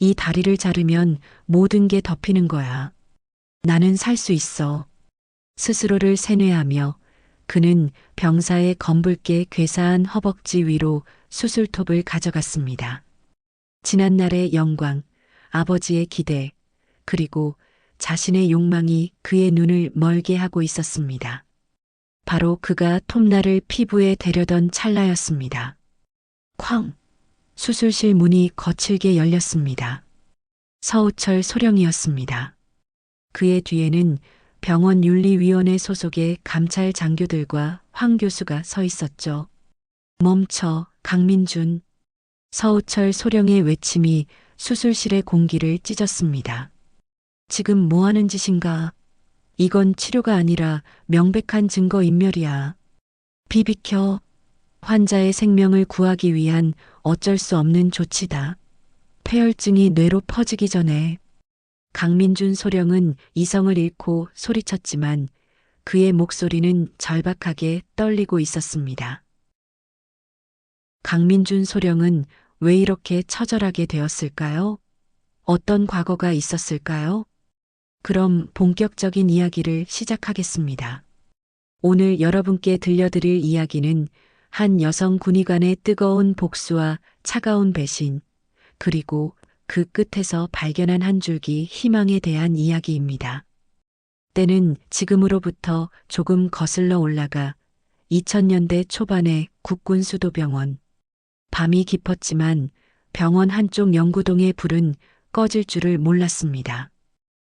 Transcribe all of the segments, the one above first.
이 다리를 자르면 모든 게 덮이는 거야. 나는 살 수 있어. 스스로를 세뇌하며 그는 병사의 검붉게 괴사한 허벅지 위로 수술톱을 가져갔습니다. 지난날의 영광, 아버지의 기대, 그리고 자신의 욕망이 그의 눈을 멀게 하고 있었습니다. 바로 그가 톱날을 피부에 대려던 찰나였습니다. 쾅! 수술실 문이 거칠게 열렸습니다. 서우철 소령이었습니다. 그의 뒤에는 병원 윤리위원회 소속의 감찰 장교들과 황 교수가 서 있었죠. 멈춰, 강민준. 서우철 소령의 외침이 수술실의 공기를 찢었습니다. 지금 뭐 하는 짓인가? 이건 치료가 아니라 명백한 증거인멸이야. 비비켜. 환자의 생명을 구하기 위한 어쩔 수 없는 조치다. 폐혈증이 뇌로 퍼지기 전에. 강민준 소령은 이성을 잃고 소리쳤지만 그의 목소리는 절박하게 떨리고 있었습니다. 강민준 소령은 왜 이렇게 처절하게 되었을까요? 어떤 과거가 있었을까요? 그럼 본격적인 이야기를 시작하겠습니다. 오늘 여러분께 들려드릴 이야기는 한 여성 군의관의 뜨거운 복수와 차가운 배신, 그리고 그 끝에서 발견한 한 줄기 희망에 대한 이야기입니다. 때는 지금으로부터 조금 거슬러 올라가 2000년대 초반의 국군수도병원. 밤이 깊었지만 병원 한쪽 연구동의 불은 꺼질 줄을 몰랐습니다.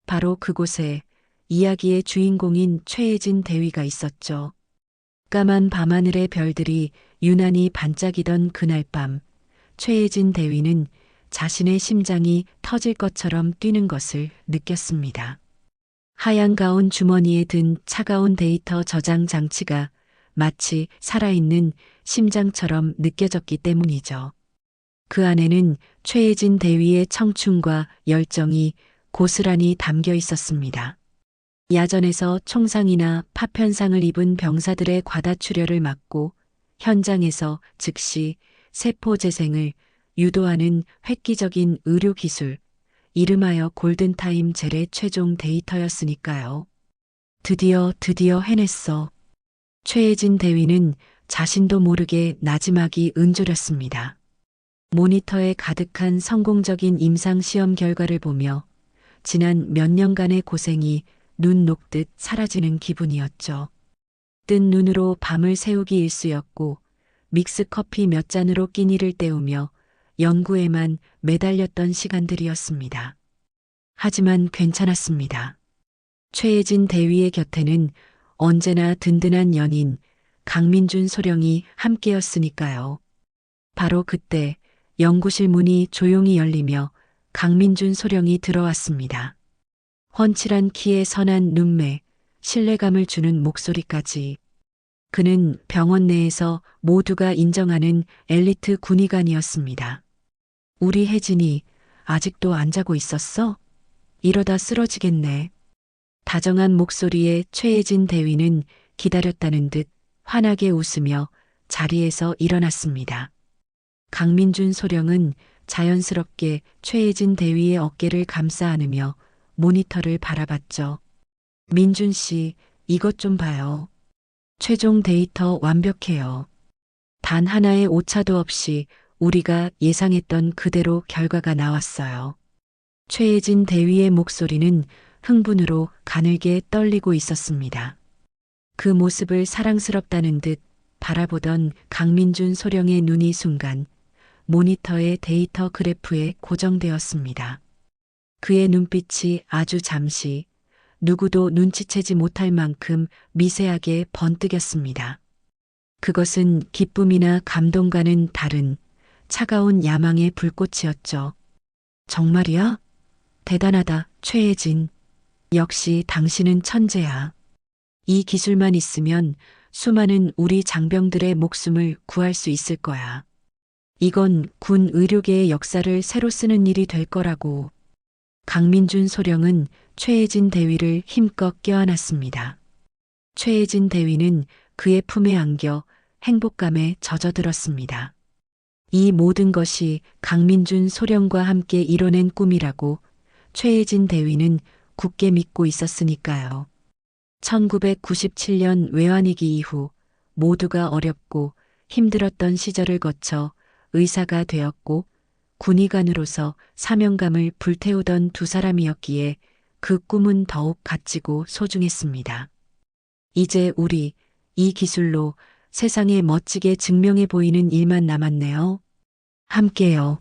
바로 그곳에 이야기의 주인공인 최혜진 대위가 있었죠. 까만 밤하늘의 별들이 유난히 반짝이던 그날 밤, 최혜진 대위는 자신의 심장이 터질 것처럼 뛰는 것을 느꼈습니다. 하얀 가운 주머니에 든 차가운 데이터 저장 장치가 마치 살아있는 심장처럼 느껴졌기 때문이죠. 그 안에는 최혜진 대위의 청춘과 열정이 고스란히 담겨 있었습니다. 야전에서 총상이나 파편상을 입은 병사들의 과다출혈을 막고 현장에서 즉시 세포 재생을 유도하는 획기적인 의료기술, 이름하여 골든타임 젤의 최종 데이터였으니까요. 드디어 해냈어. 최혜진 대위는 자신도 모르게 나지막이 은졸였습니다. 모니터에 가득한 성공적인 임상시험 결과를 보며 지난 몇 년간의 고생이 눈 녹듯 사라지는 기분이었죠. 뜬 눈으로 밤을 새우기 일쑤였고 믹스커피 몇 잔으로 끼니를 때우며 연구에만 매달렸던 시간들이었습니다. 하지만 괜찮았습니다. 최혜진 대위의 곁에는 언제나 든든한 연인 강민준 소령이 함께였으니까요. 바로 그때 연구실 문이 조용히 열리며 강민준 소령이 들어왔습니다. 훤칠한 키에 선한 눈매, 신뢰감을 주는 목소리까지. 그는 병원 내에서 모두가 인정하는 엘리트 군의관이었습니다. 우리 혜진이 아직도 안 자고 있었어? 이러다 쓰러지겠네. 다정한 목소리에 최혜진 대위는 기다렸다는 듯 환하게 웃으며 자리에서 일어났습니다. 강민준 소령은 자연스럽게 최혜진 대위의 어깨를 감싸 안으며 모니터를 바라봤죠. 민준 씨, 이것 좀 봐요. 최종 데이터 완벽해요. 단 하나의 오차도 없이 우리가 예상했던 그대로 결과가 나왔어요. 최혜진 대위의 목소리는 흥분으로 가늘게 떨리고 있었습니다. 그 모습을 사랑스럽다는 듯 바라보던 강민준 소령의 눈이 순간 모니터의 데이터 그래프에 고정되었습니다. 그의 눈빛이 아주 잠시 누구도 눈치채지 못할 만큼 미세하게 번뜩였습니다. 그것은 기쁨이나 감동과는 다른 차가운 야망의 불꽃이었죠. 정말이야? 대단하다, 최혜진. 역시 당신은 천재야. 이 기술만 있으면 수많은 우리 장병들의 목숨을 구할 수 있을 거야. 이건 군 의료계의 역사를 새로 쓰는 일이 될 거라고. 강민준 소령은 최혜진 대위를 힘껏 껴안았습니다. 최혜진 대위는 그의 품에 안겨 행복감에 젖어들었습니다. 이 모든 것이 강민준 소령과 함께 이뤄낸 꿈이라고 최혜진 대위는 굳게 믿고 있었으니까요. 1997년 외환위기 이후 모두가 어렵고 힘들었던 시절을 거쳐 의사가 되었고 군의관으로서 사명감을 불태우던 두 사람이었기에 그 꿈은 더욱 값지고 소중했습니다. 이제 우리 이 기술로 세상에 멋지게 증명해 보이는 일만 남았네요. 함께요.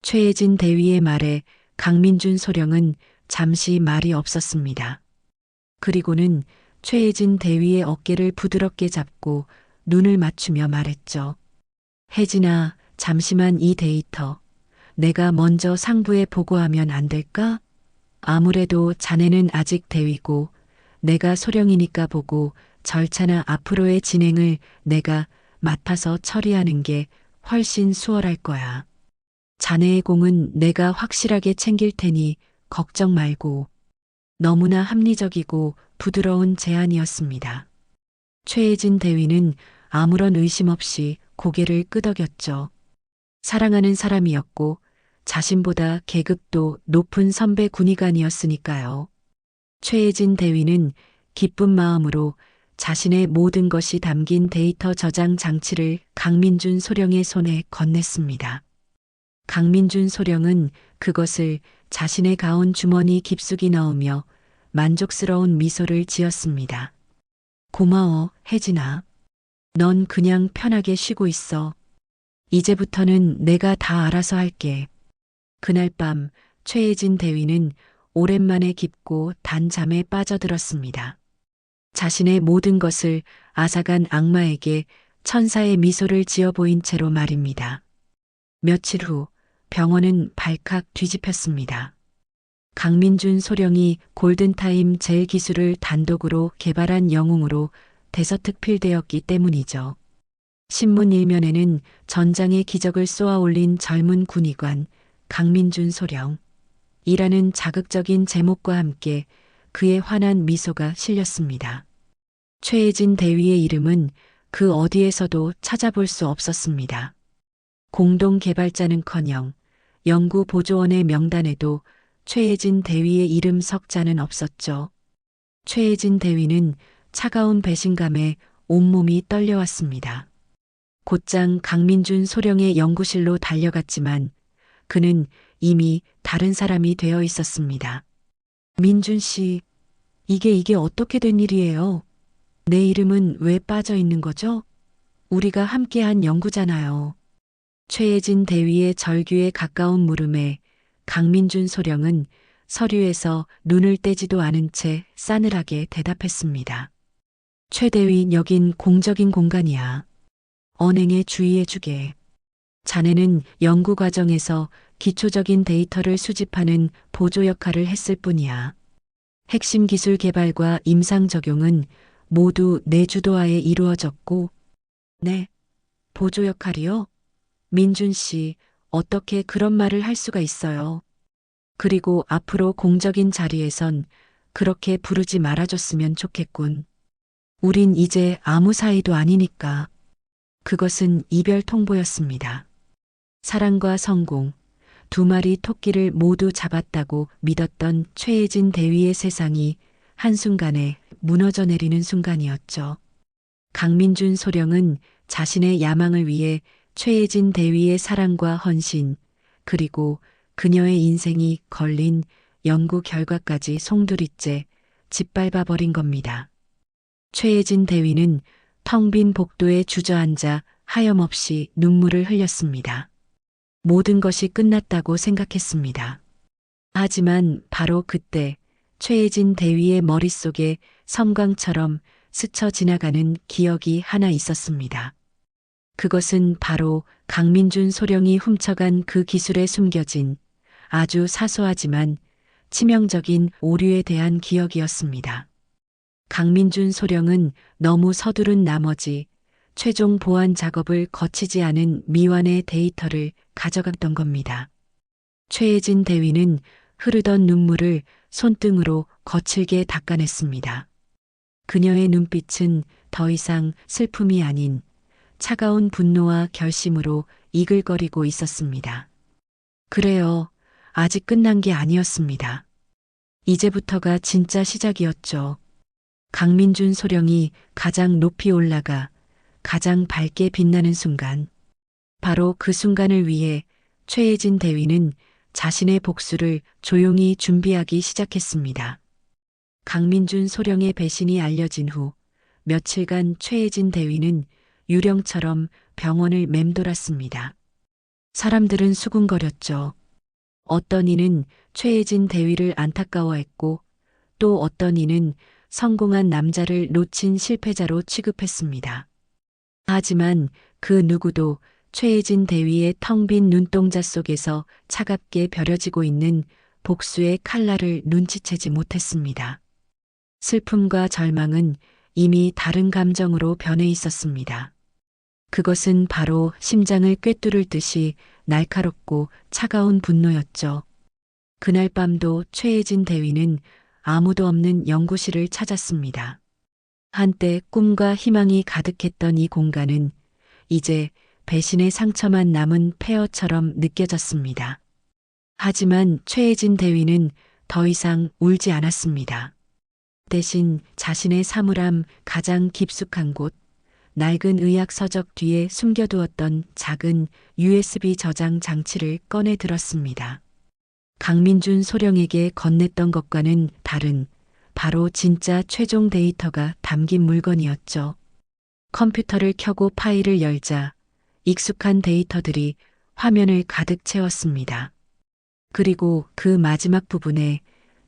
최혜진 대위의 말에 강민준 소령은 잠시 말이 없었습니다. 그리고는 최혜진 대위의 어깨를 부드럽게 잡고 눈을 맞추며 말했죠. 혜진아, 잠시만 이 데이터. 내가 먼저 상부에 보고하면 안 될까? 아무래도 자네는 아직 대위고 내가 소령이니까 보고 절차나 앞으로의 진행을 내가 맡아서 처리하는 게 훨씬 수월할 거야. 자네의 공은 내가 확실하게 챙길 테니 걱정 말고. 너무나 합리적이고 부드러운 제안이었습니다. 최혜진 대위는 아무런 의심 없이 고개를 끄덕였죠. 사랑하는 사람이었고 자신보다 계급도 높은 선배 군의관이었으니까요. 최혜진 대위는 기쁜 마음으로 자신의 모든 것이 담긴 데이터 저장 장치를 강민준 소령의 손에 건넸습니다. 강민준 소령은 그것을 자신의 가운 주머니 깊숙이 넣으며 만족스러운 미소를 지었습니다. 고마워, 혜진아. 넌 그냥 편하게 쉬고 있어. 이제부터는 내가 다 알아서 할게. 그날 밤 최혜진 대위는 오랜만에 깊고 단 잠에 빠져들었습니다. 자신의 모든 것을 앗아간 악마에게 천사의 미소를 지어 보인 채로 말입니다. 며칠 후 병원은 발칵 뒤집혔습니다. 강민준 소령이 골든타임 젤 기술을 단독으로 개발한 영웅으로 대서특필되었기 때문이죠. 신문 일면에는 전장의 기적을 쏘아 올린 젊은 군의관 강민준 소령이라는 자극적인 제목과 함께 그의 환한 미소가 실렸습니다. 최혜진 대위의 이름은 그 어디에서도 찾아볼 수 없었습니다. 공동 개발자는커녕 연구보조원의 명단에도 최혜진 대위의 이름 석자는 없었죠. 최혜진 대위는 차가운 배신감에 온몸이 떨려왔습니다. 곧장 강민준 소령의 연구실로 달려갔지만 그는 이미 다른 사람이 되어 있었습니다. 민준 씨, 이게 어떻게 된 일이에요? 내 이름은 왜 빠져 있는 거죠? 우리가 함께한 연구잖아요. 최혜진 대위의 절규에 가까운 물음에 강민준 소령은 서류에서 눈을 떼지도 않은 채 싸늘하게 대답했습니다. 최 대위, 여긴 공적인 공간이야. 언행에 주의해주게. 자네는 연구 과정에서 기초적인 데이터를 수집하는 보조 역할을 했을 뿐이야. 핵심 기술 개발과 임상 적용은 모두 내 주도하에 이루어졌고, 네, 보조 역할이요? 민준 씨, 어떻게 그런 말을 할 수가 있어요? 그리고 앞으로 공적인 자리에선 그렇게 부르지 말아줬으면 좋겠군. 우린 이제 아무 사이도 아니니까. 그것은 이별 통보였습니다. 사랑과 성공, 두 마리 토끼를 모두 잡았다고 믿었던 최혜진 대위의 세상이 한순간에 무너져 내리는 순간이었죠. 강민준 소령은 자신의 야망을 위해 최혜진 대위의 사랑과 헌신, 그리고 그녀의 인생이 걸린 연구 결과까지 송두리째 짓밟아 버린 겁니다. 최혜진 대위는 텅 빈 복도에 주저앉아 하염없이 눈물을 흘렸습니다. 모든 것이 끝났다고 생각했습니다. 하지만 바로 그때 최혜진 대위의 머릿속에 섬광처럼 스쳐 지나가는 기억이 하나 있었습니다. 그것은 바로 강민준 소령이 훔쳐간 그 기술에 숨겨진 아주 사소하지만 치명적인 오류에 대한 기억이었습니다. 강민준 소령은 너무 서두른 나머지 최종 보안 작업을 거치지 않은 미완의 데이터를 가져갔던 겁니다. 최혜진 대위는 흐르던 눈물을 손등으로 거칠게 닦아냈습니다. 그녀의 눈빛은 더 이상 슬픔이 아닌 차가운 분노와 결심으로 이글거리고 있었습니다. 그래요. 아직 끝난 게 아니었습니다. 이제부터가 진짜 시작이었죠. 강민준 소령이 가장 높이 올라가 가장 밝게 빛나는 순간, 바로 그 순간을 위해 최혜진 대위는 자신의 복수를 조용히 준비하기 시작했습니다. 강민준 소령의 배신이 알려진 후 며칠간 최혜진 대위는 유령처럼 병원을 맴돌았습니다. 사람들은 수군거렸죠. 어떤 이는 최혜진 대위를 안타까워했고 또 어떤 이는 성공한 남자를 놓친 실패자로 취급했습니다. 하지만 그 누구도 최혜진 대위의 텅 빈 눈동자 속에서 차갑게 벼려지고 있는 복수의 칼날을 눈치채지 못했습니다. 슬픔과 절망은 이미 다른 감정으로 변해 있었습니다. 그것은 바로 심장을 꿰뚫을 듯이 날카롭고 차가운 분노였죠. 그날 밤도 최혜진 대위는 아무도 없는 연구실을 찾았습니다. 한때 꿈과 희망이 가득했던 이 공간은 이제 배신의 상처만 남은 폐허처럼 느껴졌습니다. 하지만 최혜진 대위는 더 이상 울지 않았습니다. 대신 자신의 사물함 가장 깊숙한 곳, 낡은 의학 서적 뒤에 숨겨두었던 작은 USB 저장 장치를 꺼내 들었습니다. 강민준 소령에게 건넸던 것과는 다른 바로 진짜 최종 데이터가 담긴 물건이었죠. 컴퓨터를 켜고 파일을 열자 익숙한 데이터들이 화면을 가득 채웠습니다. 그리고 그 마지막 부분에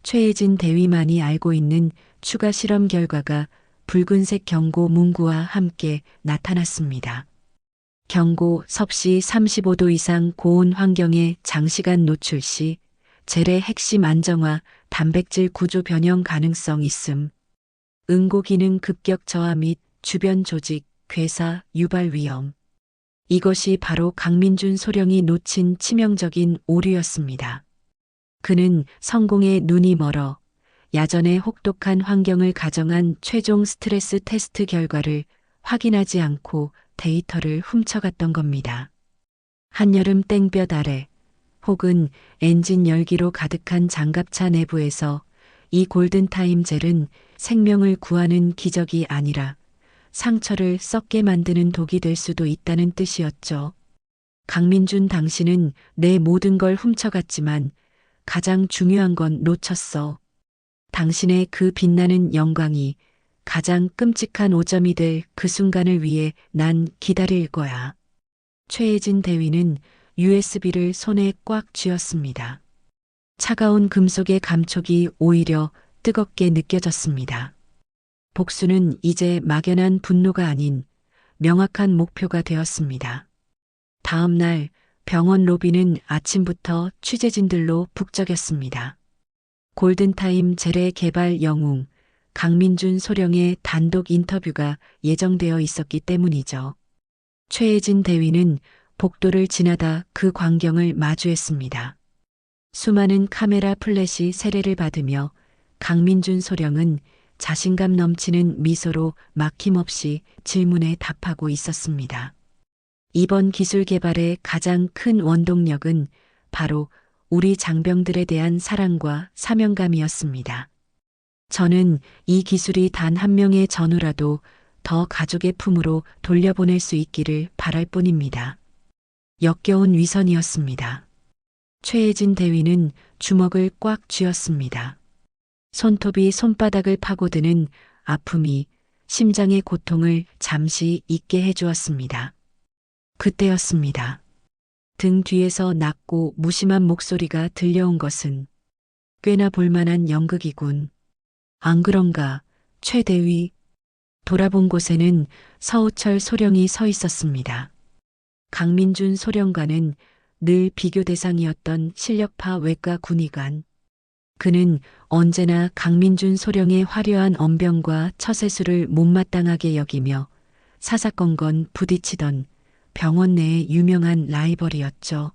최혜진 대위만이 알고 있는 추가 실험 결과가 붉은색 경고 문구와 함께 나타났습니다. 경고 섭씨 35도 이상 고온 환경에 장시간 노출 시 젤의 핵심 안정화, 단백질 구조 변형 가능성 있음. 응고 기능 급격 저하 및 주변 조직, 괴사, 유발 위험. 이것이 바로 강민준 소령이 놓친 치명적인 오류였습니다. 그는 성공에 눈이 멀어 야전의 혹독한 환경을 가정한 최종 스트레스 테스트 결과를 확인하지 않고 데이터를 훔쳐갔던 겁니다. 한여름 땡볕 아래 혹은 엔진 열기로 가득한 장갑차 내부에서 이 골든타임 젤은 생명을 구하는 기적이 아니라 상처를 썩게 만드는 독이 될 수도 있다는 뜻이었죠. 강민준 당신은 내 모든 걸 훔쳐갔지만 가장 중요한 건 놓쳤어. 당신의 그 빛나는 영광이 가장 끔찍한 오점이 될 그 순간을 위해 난 기다릴 거야. 최혜진 대위는 USB를 손에 꽉 쥐었습니다. 차가운 금속의 감촉이 오히려 뜨겁게 느껴졌습니다. 복수는 이제 막연한 분노가 아닌 명확한 목표가 되었습니다. 다음 날 병원 로비는 아침부터 취재진들로 북적였습니다. 골든타임 젤의 개발 영웅 강민준 소령의 단독 인터뷰가 예정되어 있었기 때문이죠. 최혜진 대위는 복도를 지나다 그 광경을 마주했습니다. 수많은 카메라 플래시 세례를 받으며 강민준 소령은 자신감 넘치는 미소로 막힘없이 질문에 답하고 있었습니다. 이번 기술 개발의 가장 큰 원동력은 바로 우리 장병들에 대한 사랑과 사명감이었습니다. 저는 이 기술이 단 한 명의 전우라도 더 가족의 품으로 돌려보낼 수 있기를 바랄 뿐입니다. 역겨운 위선이었습니다. 최혜진 대위는 주먹을 꽉 쥐었습니다. 손톱이 손바닥을 파고드는 아픔이 심장의 고통을 잠시 잊게 해주었습니다. 그때였습니다. 등 뒤에서 낮고 무심한 목소리가 들려온 것은 꽤나 볼만한 연극이군. 안 그런가, 최 대위. 돌아본 곳에는 서우철 소령이 서 있었습니다. 강민준 소령과는 늘 비교 대상이었던 실력파 외과 군의관. 그는 언제나 강민준 소령의 화려한 언변과 처세술을 못마땅하게 여기며 사사건건 부딪히던 병원 내의 유명한 라이벌이었죠.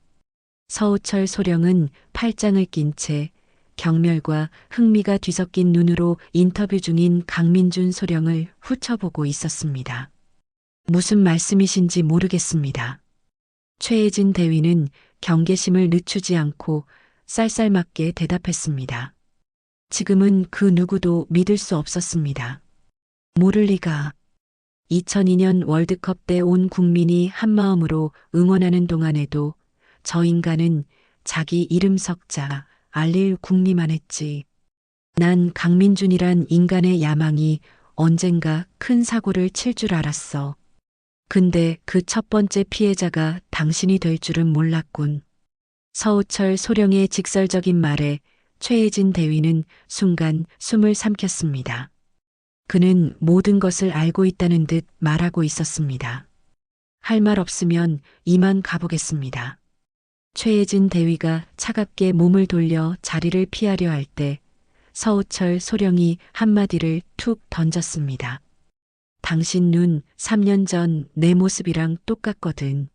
서우철 소령은 팔짱을 낀 채 경멸과 흥미가 뒤섞인 눈으로 인터뷰 중인 강민준 소령을 훑어보고 있었습니다. 무슨 말씀이신지 모르겠습니다. 최혜진 대위는 경계심을 늦추지 않고 쌀쌀맞게 대답했습니다. 지금은 그 누구도 믿을 수 없었습니다. 모를 리가. 2002년 월드컵 때 온 국민이 한마음으로 응원하는 동안에도 저 인간은 자기 이름 석자 알릴 궁리만 했지. 난 강민준이란 인간의 야망이 언젠가 큰 사고를 칠 줄 알았어. 근데 그 첫 번째 피해자가 당신이 될 줄은 몰랐군. 서우철 소령의 직설적인 말에 최혜진 대위는 순간 숨을 삼켰습니다. 그는 모든 것을 알고 있다는 듯 말하고 있었습니다. 할 말 없으면 이만 가보겠습니다. 최혜진 대위가 차갑게 몸을 돌려 자리를 피하려 할 때 서우철 소령이 한마디를 툭 던졌습니다. 당신 눈 3년 전 내 모습이랑 똑같거든.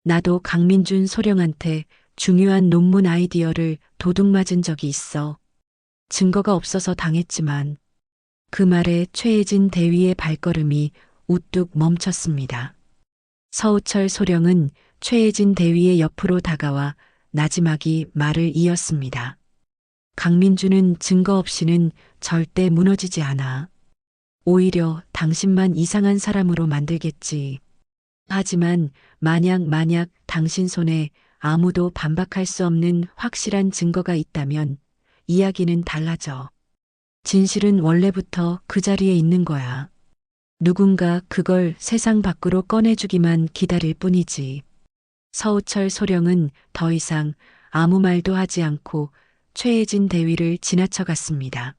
나도 강민준 소령한테 중요한 논문 아이디어를 도둑맞은 적이 있어. 증거가 없어서 당했지만 그 말에 최혜진 대위의 발걸음이 우뚝 멈췄습니다. 서우철 소령은 최혜진 대위의 옆으로 다가와 나지막이 말을 이었습니다. 강민준은 증거 없이는 절대 무너지지 않아. 오히려 당신만 이상한 사람으로 만들겠지. 하지만 만약 당신 손에 아무도 반박할 수 없는 확실한 증거가 있다면 이야기는 달라져. 진실은 원래부터 그 자리에 있는 거야. 누군가 그걸 세상 밖으로 꺼내주기만 기다릴 뿐이지. 서우철 소령은 더 이상 아무 말도 하지 않고 최혜진 대위를 지나쳐갔습니다.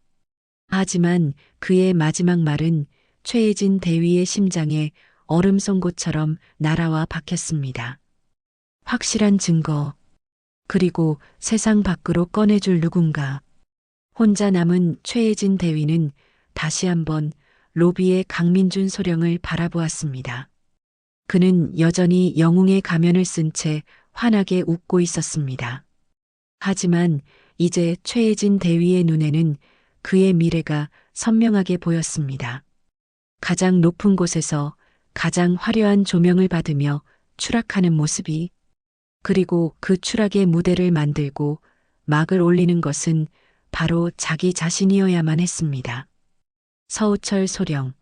하지만 그의 마지막 말은 최혜진 대위의 심장에 얼음 송곳처럼 날아와 박혔습니다. 확실한 증거, 그리고 세상 밖으로 꺼내줄 누군가. 혼자 남은 최혜진 대위는 다시 한번 로비의 강민준 소령을 바라보았습니다. 그는 여전히 영웅의 가면을 쓴 채 환하게 웃고 있었습니다. 하지만 이제 최혜진 대위의 눈에는 그의 미래가 선명하게 보였습니다. 가장 높은 곳에서 가장 화려한 조명을 받으며 추락하는 모습이, 그리고 그 추락의 무대를 만들고 막을 올리는 것은 바로 자기 자신이어야만 했습니다. 서우철 소령,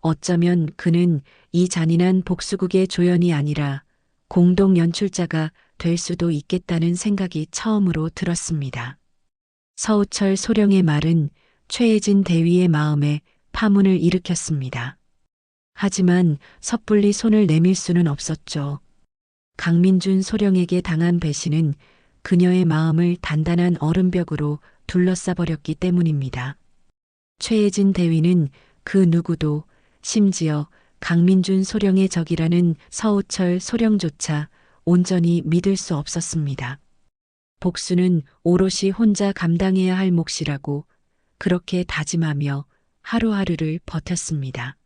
어쩌면 그는 이 잔인한 복수극의 조연이 아니라 공동 연출자가 될 수도 있겠다는 생각이 처음으로 들었습니다. 서우철 소령의 말은 최혜진 대위의 마음에 파문을 일으켰습니다. 하지만 섣불리 손을 내밀 수는 없었죠. 강민준 소령에게 당한 배신은 그녀의 마음을 단단한 얼음벽으로 둘러싸버렸기 때문입니다. 최혜진 대위는 그 누구도, 심지어 강민준 소령의 적이라는 서우철 소령조차 온전히 믿을 수 없었습니다. 복수는 오롯이 혼자 감당해야 할 몫이라고 그렇게 다짐하며 하루하루를 버텼습니다.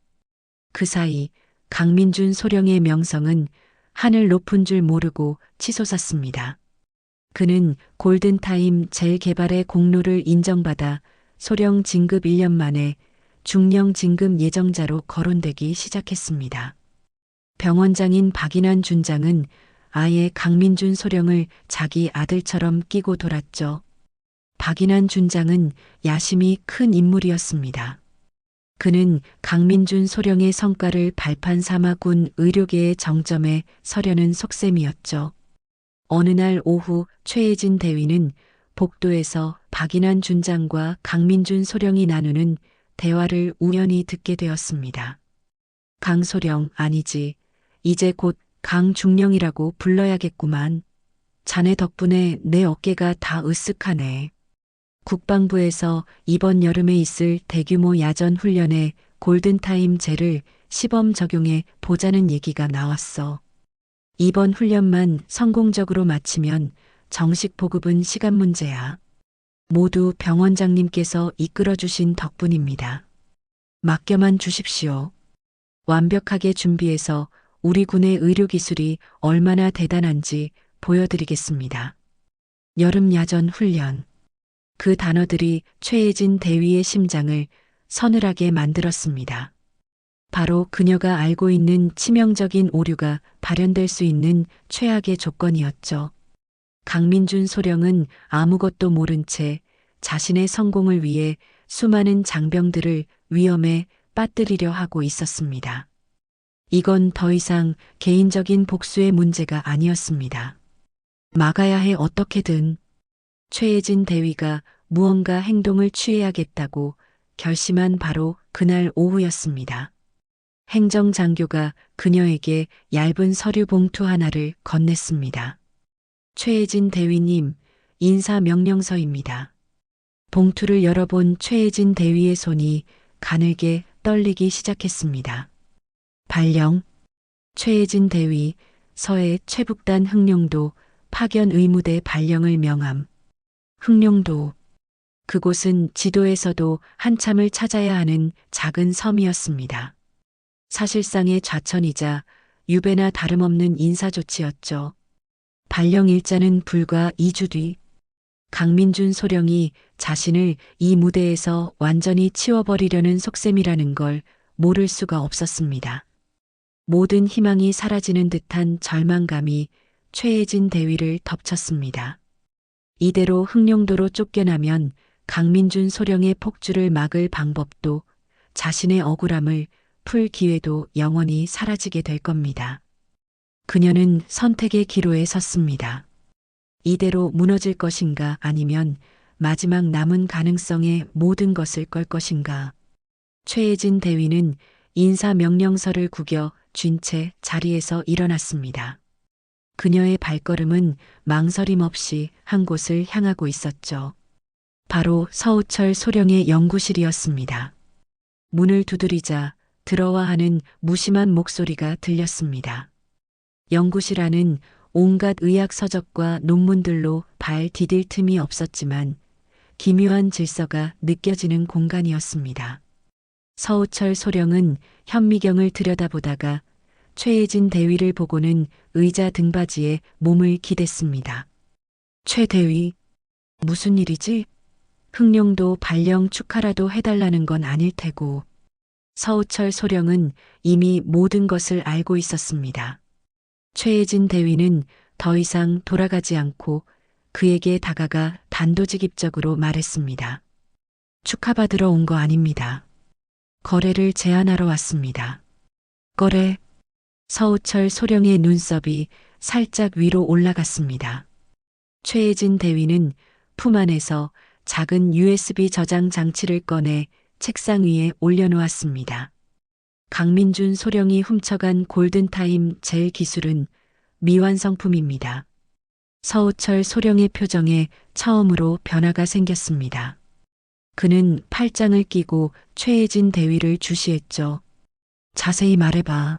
그 사이 강민준 소령의 명성은 하늘 높은 줄 모르고 치솟았습니다. 그는 골든타임 재개발의 공로를 인정받아 소령 진급 1년 만에 중령 진급 예정자로 거론되기 시작했습니다. 병원장인 박인환 준장은 아예 강민준 소령을 자기 아들처럼 끼고 돌았죠. 박인환 준장은 야심이 큰 인물이었습니다. 그는 강민준 소령의 성과를 발판 삼아 군 의료계의 정점에 서려는 속셈이었죠. 어느 날 오후 최혜진 대위는 복도에서 박인환 준장과 강민준 소령이 나누는 대화를 우연히 듣게 되었습니다. 강소령 아니지. 이제 곧 강중령이라고 불러야겠구만. 자네 덕분에 내 어깨가 다 으쓱하네. 국방부에서 이번 여름에 있을 대규모 야전 훈련에 골든타임 젤을 시범 적용해 보자는 얘기가 나왔어. 이번 훈련만 성공적으로 마치면 정식 보급은 시간 문제야. 모두 병원장님께서 이끌어주신 덕분입니다. 맡겨만 주십시오. 완벽하게 준비해서 우리 군의 의료기술이 얼마나 대단한지 보여드리겠습니다. 여름 야전 훈련. 그 단어들이 최혜진 대위의 심장을 서늘하게 만들었습니다. 바로 그녀가 알고 있는 치명적인 오류가 발현될 수 있는 최악의 조건이었죠. 강민준 소령은 아무것도 모른 채 자신의 성공을 위해 수많은 장병들을 위험에 빠뜨리려 하고 있었습니다. 이건 더 이상 개인적인 복수의 문제가 아니었습니다. 막아야 해 어떻게든. 최혜진 대위가 무언가 행동을 취해야겠다고 결심한 바로 그날 오후였습니다. 행정장교가 그녀에게 얇은 서류 봉투 하나를 건넸습니다. 최혜진 대위님, 인사명령서입니다. 봉투를 열어본 최혜진 대위의 손이 가늘게 떨리기 시작했습니다. 발령. 최혜진 대위, 서해 최북단 흑룡도 파견 의무대 발령을 명함. 흑룡도. 그곳은 지도에서도 한참을 찾아야 하는 작은 섬이었습니다. 사실상의 좌천이자 유배나 다름없는 인사조치였죠. 발령 일자는 불과 2주 뒤 강민준 소령이 자신을 이 무대에서 완전히 치워버리려는 속셈이라는 걸 모를 수가 없었습니다. 모든 희망이 사라지는 듯한 절망감이 최혜진 대위를 덮쳤습니다. 이대로 흑룡도로 쫓겨나면 강민준 소령의 폭주를 막을 방법도 자신의 억울함을 풀 기회도 영원히 사라지게 될 겁니다. 그녀는 선택의 기로에 섰습니다. 이대로 무너질 것인가 아니면 마지막 남은 가능성의 모든 것을 걸 것인가. 최혜진 대위는 인사명령서를 구겨 쥔 채 자리에서 일어났습니다. 그녀의 발걸음은 망설임 없이 한 곳을 향하고 있었죠. 바로 서우철 소령의 연구실이었습니다. 문을 두드리자 들어와 하는 무심한 목소리가 들렸습니다. 연구실 안은 온갖 의학 서적과 논문들로 발 디딜 틈이 없었지만 기묘한 질서가 느껴지는 공간이었습니다. 서우철 소령은 현미경을 들여다보다가 최혜진 대위를 보고는 의자 등받이에 몸을 기댔습니다. 최 대위, 무슨 일이지? 흑룡도 발령 축하라도 해달라는 건 아닐 테고. 서우철 소령은 이미 모든 것을 알고 있었습니다. 최혜진 대위는 더 이상 돌아가지 않고 그에게 다가가 단도직입적으로 말했습니다. 축하받으러 온 거 아닙니다. 거래를 제안하러 왔습니다. 거래. 서우철 소령의 눈썹이 살짝 위로 올라갔습니다. 최혜진 대위는 품 안에서 작은 USB 저장 장치를 꺼내 책상 위에 올려놓았습니다. 강민준 소령이 훔쳐간 골든타임 젤 기술은 미완성품입니다. 서우철 소령의 표정에 처음으로 변화가 생겼습니다. 그는 팔짱을 끼고 최혜진 대위를 주시했죠. 자세히 말해봐.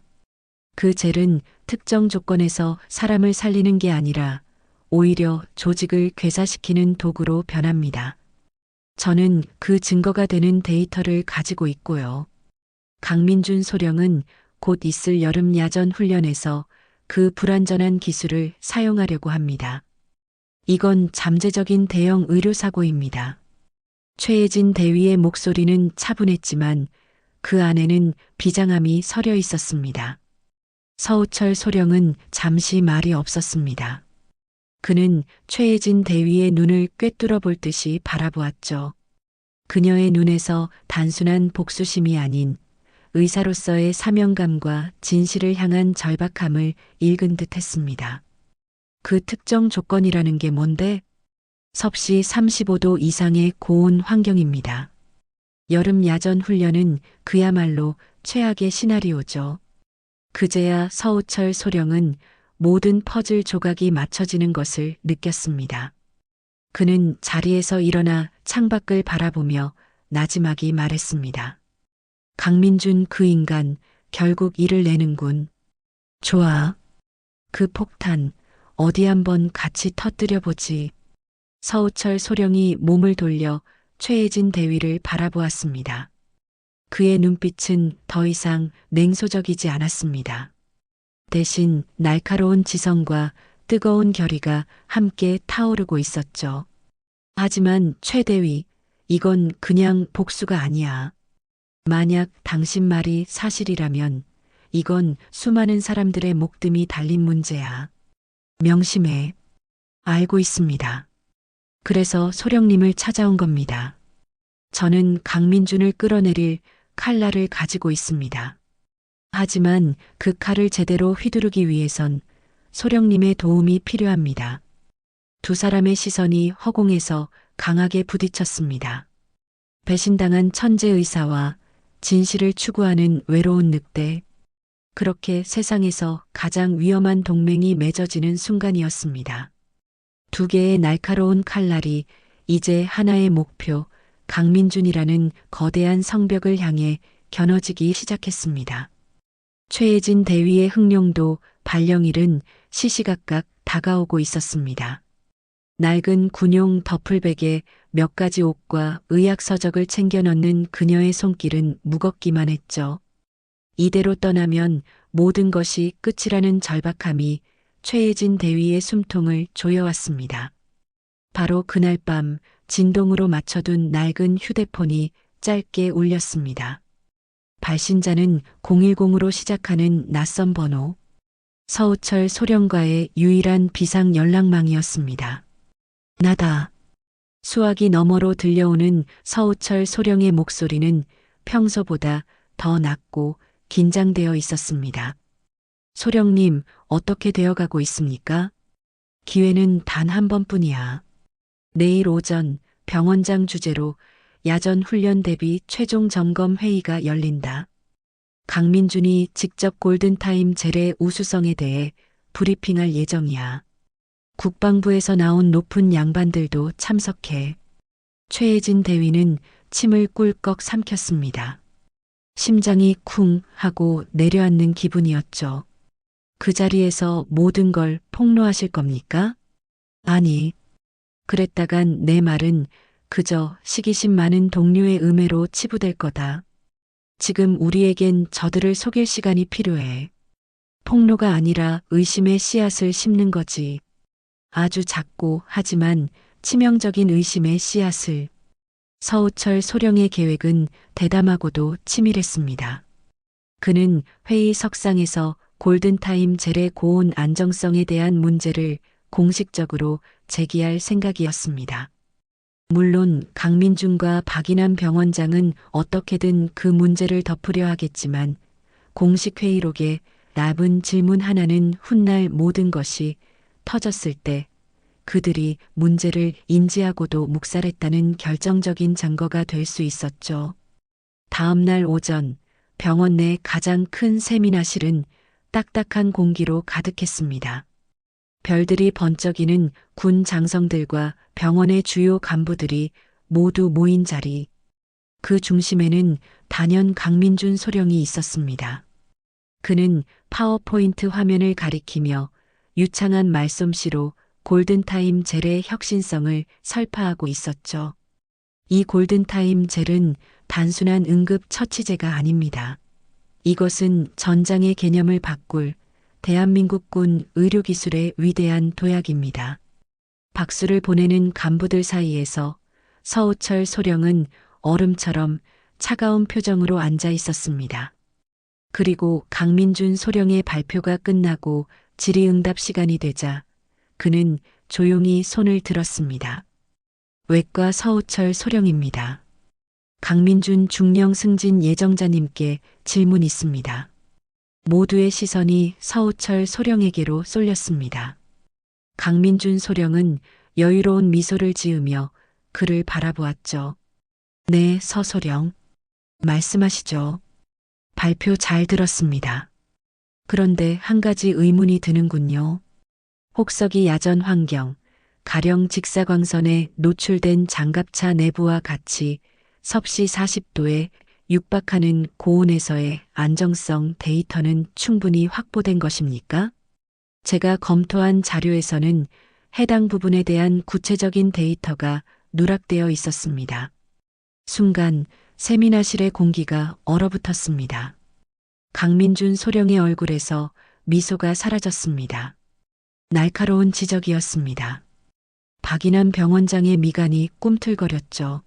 그 젤은 특정 조건에서 사람을 살리는 게 아니라 오히려 조직을 괴사시키는 도구로 변합니다. 저는 그 증거가 되는 데이터를 가지고 있고요. 강민준 소령은 곧 있을 여름 야전 훈련에서 그 불완전한 기술을 사용하려고 합니다. 이건 잠재적인 대형 의료사고입니다. 최혜진 대위의 목소리는 차분했지만 그 안에는 비장함이 서려 있었습니다. 서우철 소령은 잠시 말이 없었습니다. 그는 최혜진 대위의 눈을 꿰뚫어 볼 듯이 바라보았죠. 그녀의 눈에서 단순한 복수심이 아닌 의사로서의 사명감과 진실을 향한 절박함을 읽은 듯 했습니다. 그 특정 조건이라는 게 뭔데? 섭씨 35도 이상의 고온 환경입니다. 여름 야전 훈련은 그야말로 최악의 시나리오죠. 그제야 서우철 소령은 모든 퍼즐 조각이 맞춰지는 것을 느꼈습니다. 그는 자리에서 일어나 창밖을 바라보며 나지막이 말했습니다. 강민준 그 인간 결국 일을 내는군. 좋아. 그 폭탄 어디 한번 같이 터뜨려 보지. 서우철 소령이 몸을 돌려 최혜진 대위를 바라보았습니다. 그의 눈빛은 더 이상 냉소적이지 않았습니다. 대신 날카로운 지성과 뜨거운 결의가 함께 타오르고 있었죠. 하지만 최 대위, 이건 그냥 복수가 아니야. 만약 당신 말이 사실이라면 이건 수많은 사람들의 목숨이 달린 문제야. 명심해. 알고 있습니다. 그래서 소령님을 찾아온 겁니다. 저는 강민준을 끌어내릴 칼날을 가지고 있습니다. 하지만 그 칼을 제대로 휘두르기 위해선 소령님의 도움이 필요합니다. 두 사람의 시선이 허공에서 강하게 부딪혔습니다. 배신당한 천재 의사와 진실을 추구하는 외로운 늑대. 그렇게 세상에서 가장 위험한 동맹이 맺어지는 순간이었습니다. 두 개의 날카로운 칼날이 이제 하나의 목표, 강민준이라는 거대한 성벽을 향해 겨눠지기 시작했습니다. 최혜진 대위의 흥룡도 발령일은 시시각각 다가오고 있었습니다. 낡은 군용 더플백에 몇 가지 옷과 의학서적을 챙겨 넣는 그녀의 손길은 무겁기만 했죠. 이대로 떠나면 모든 것이 끝이라는 절박함이 최혜진 대위의 숨통을 조여왔습니다. 바로 그날 밤 진동으로 맞춰둔 낡은 휴대폰이 짧게 울렸습니다. 발신자는 010으로 시작하는 낯선 번호. 서우철 소령과의 유일한 비상 연락망이었습니다. 나다. 수화기 너머로 들려오는 서우철 소령의 목소리는 평소보다 더 낮고 긴장되어 있었습니다. 소령님, 어떻게 되어가고 있습니까? 기회는 단 한 번뿐이야. 내일 오전 병원장 주재로 야전 훈련 대비 최종 점검 회의가 열린다. 강민준이 직접 골든타임 젤의 우수성에 대해 브리핑할 예정이야. 국방부에서 나온 높은 양반들도 참석해. 최혜진 대위는 침을 꿀꺽 삼켰습니다. 심장이 쿵 하고 내려앉는 기분이었죠. 그 자리에서 모든 걸 폭로하실 겁니까? 아니. 그랬다간 내 말은 그저 시기심 많은 동료의 음해로 치부될 거다. 지금 우리에겐 저들을 속일 시간이 필요해. 폭로가 아니라 의심의 씨앗을 심는 거지. 아주 작고 하지만 치명적인 의심의 씨앗을. 서우철 소령의 계획은 대담하고도 치밀했습니다. 그는 회의 석상에서 골든타임 젤의 고온 안정성에 대한 문제를 공식적으로 제기할 생각이었습니다. 물론 강민준과 박인환 병원장은 어떻게든 그 문제를 덮으려 하겠지만 공식 회의록에 남은 질문 하나는 훗날 모든 것이 터졌을 때 그들이 문제를 인지하고도 묵살했다는 결정적인 증거가 될 수 있었죠. 다음 날 오전 병원 내 가장 큰 세미나실은 딱딱한 공기로 가득했습니다. 별들이 번쩍이는 군 장성들과 병원의 주요 간부들이 모두 모인 자리. 그 중심에는 단연 강민준 소령이 있었습니다. 그는 파워포인트 화면을 가리키며 유창한 말솜씨로 골든타임 젤의 혁신성을 설파하고 있었죠. 이 골든타임 젤은 단순한 응급 처치제가 아닙니다. 이것은 전장의 개념을 바꿀 대한민국군 의료기술의 위대한 도약입니다. 박수를 보내는 간부들 사이에서 서우철 소령은 얼음처럼 차가운 표정으로 앉아 있었습니다. 그리고 강민준 소령의 발표가 끝나고 질의응답 시간이 되자 그는 조용히 손을 들었습니다. 외과 서우철 소령입니다. 강민준 중령 승진 예정자님께 질문 있습니다. 모두의 시선이 서우철 소령에게로 쏠렸습니다. 강민준 소령은 여유로운 미소를 지으며 그를 바라보았죠. 네, 서소령. 말씀하시죠. 발표 잘 들었습니다. 그런데 한 가지 의문이 드는군요. 혹석이 야전 환경, 가령 직사광선에 노출된 장갑차 내부와 같이 섭씨 40도에 육박하는 고온에서의 안정성 데이터는 충분히 확보된 것입니까? 제가 검토한 자료에서는 해당 부분에 대한 구체적인 데이터가 누락되어 있었습니다. 순간 세미나실의 공기가 얼어붙었습니다. 강민준 소령의 얼굴에서 미소가 사라졌습니다. 날카로운 지적이었습니다. 박인환 병원장의 미간이 꿈틀거렸죠.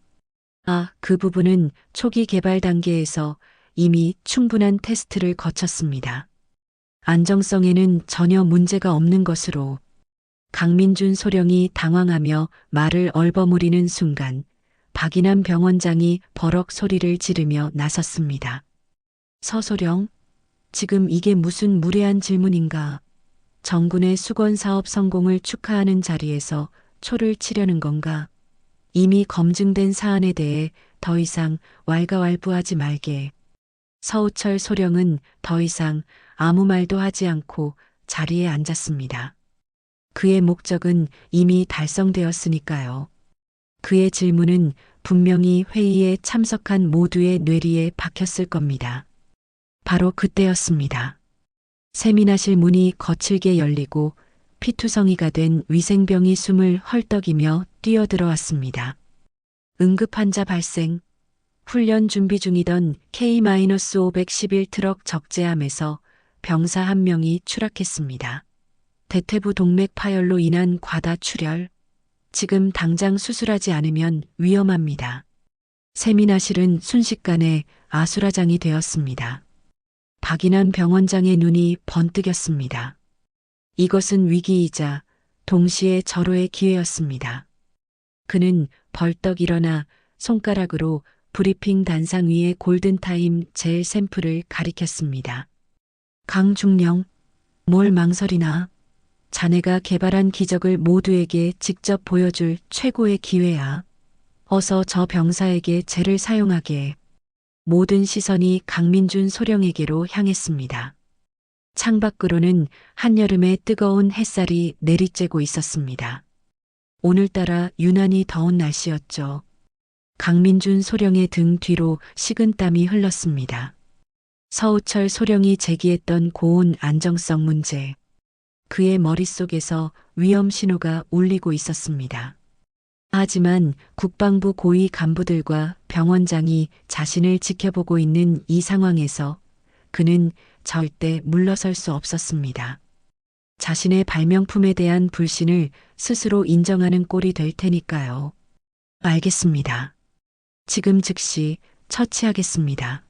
그 부분은 초기 개발 단계에서 이미 충분한 테스트를 거쳤습니다. 안정성에는 전혀 문제가 없는 것으로. 강민준 소령이 당황하며 말을 얼버무리는 순간 박인환 병원장이 버럭 소리를 지르며 나섰습니다. 서소령, 지금 이게 무슨 무례한 질문인가? 정군의 수건 사업 성공을 축하하는 자리에서 초를 치려는 건가? 이미 검증된 사안에 대해 더 이상 왈가왈부하지 말게. 서우철 소령은 더 이상 아무 말도 하지 않고 자리에 앉았습니다. 그의 목적은 이미 달성되었으니까요. 그의 질문은 분명히 회의에 참석한 모두의 뇌리에 박혔을 겁니다. 바로 그때였습니다. 세민하실 문이 거칠게 열리고 피투성이가 된 위생병이 숨을 헐떡이며 뛰어들어왔습니다. 응급환자 발생. 훈련 준비 중이던 K-511 트럭 적재함에서 병사 한 명이 추락했습니다. 대퇴부 동맥 파열로 인한 과다 출혈. 지금 당장 수술하지 않으면 위험합니다. 세민하실은 순식간에 아수라장이 되었습니다. 박인환 병원장의 눈이 번뜩였습니다. 이것은 위기이자 동시에 절호의 기회였습니다. 그는 벌떡 일어나 손가락으로 브리핑 단상 위에 골든타임 젤 샘플을 가리켰습니다. 강중령, 뭘 망설이나? 자네가 개발한 기적을 모두에게 직접 보여줄 최고의 기회야. 어서 저 병사에게 젤을 사용하게. 모든 시선이 강민준 소령에게로 향했습니다. 창밖으로는 한여름의 뜨거운 햇살이 내리쬐고 있었습니다. 오늘따라 유난히 더운 날씨였죠. 강민준 소령의 등 뒤로 식은땀이 흘렀습니다. 서우철 소령이 제기했던 고온 안정성 문제. 그의 머릿속에서 위험 신호가 울리고 있었습니다. 하지만 국방부 고위 간부들과 병원장이 자신을 지켜보고 있는 이 상황에서 그는 절대 물러설 수 없었습니다. 자신의 발명품에 대한 불신을 스스로 인정하는 꼴이 될 테니까요. 알겠습니다. 지금 즉시 처치하겠습니다.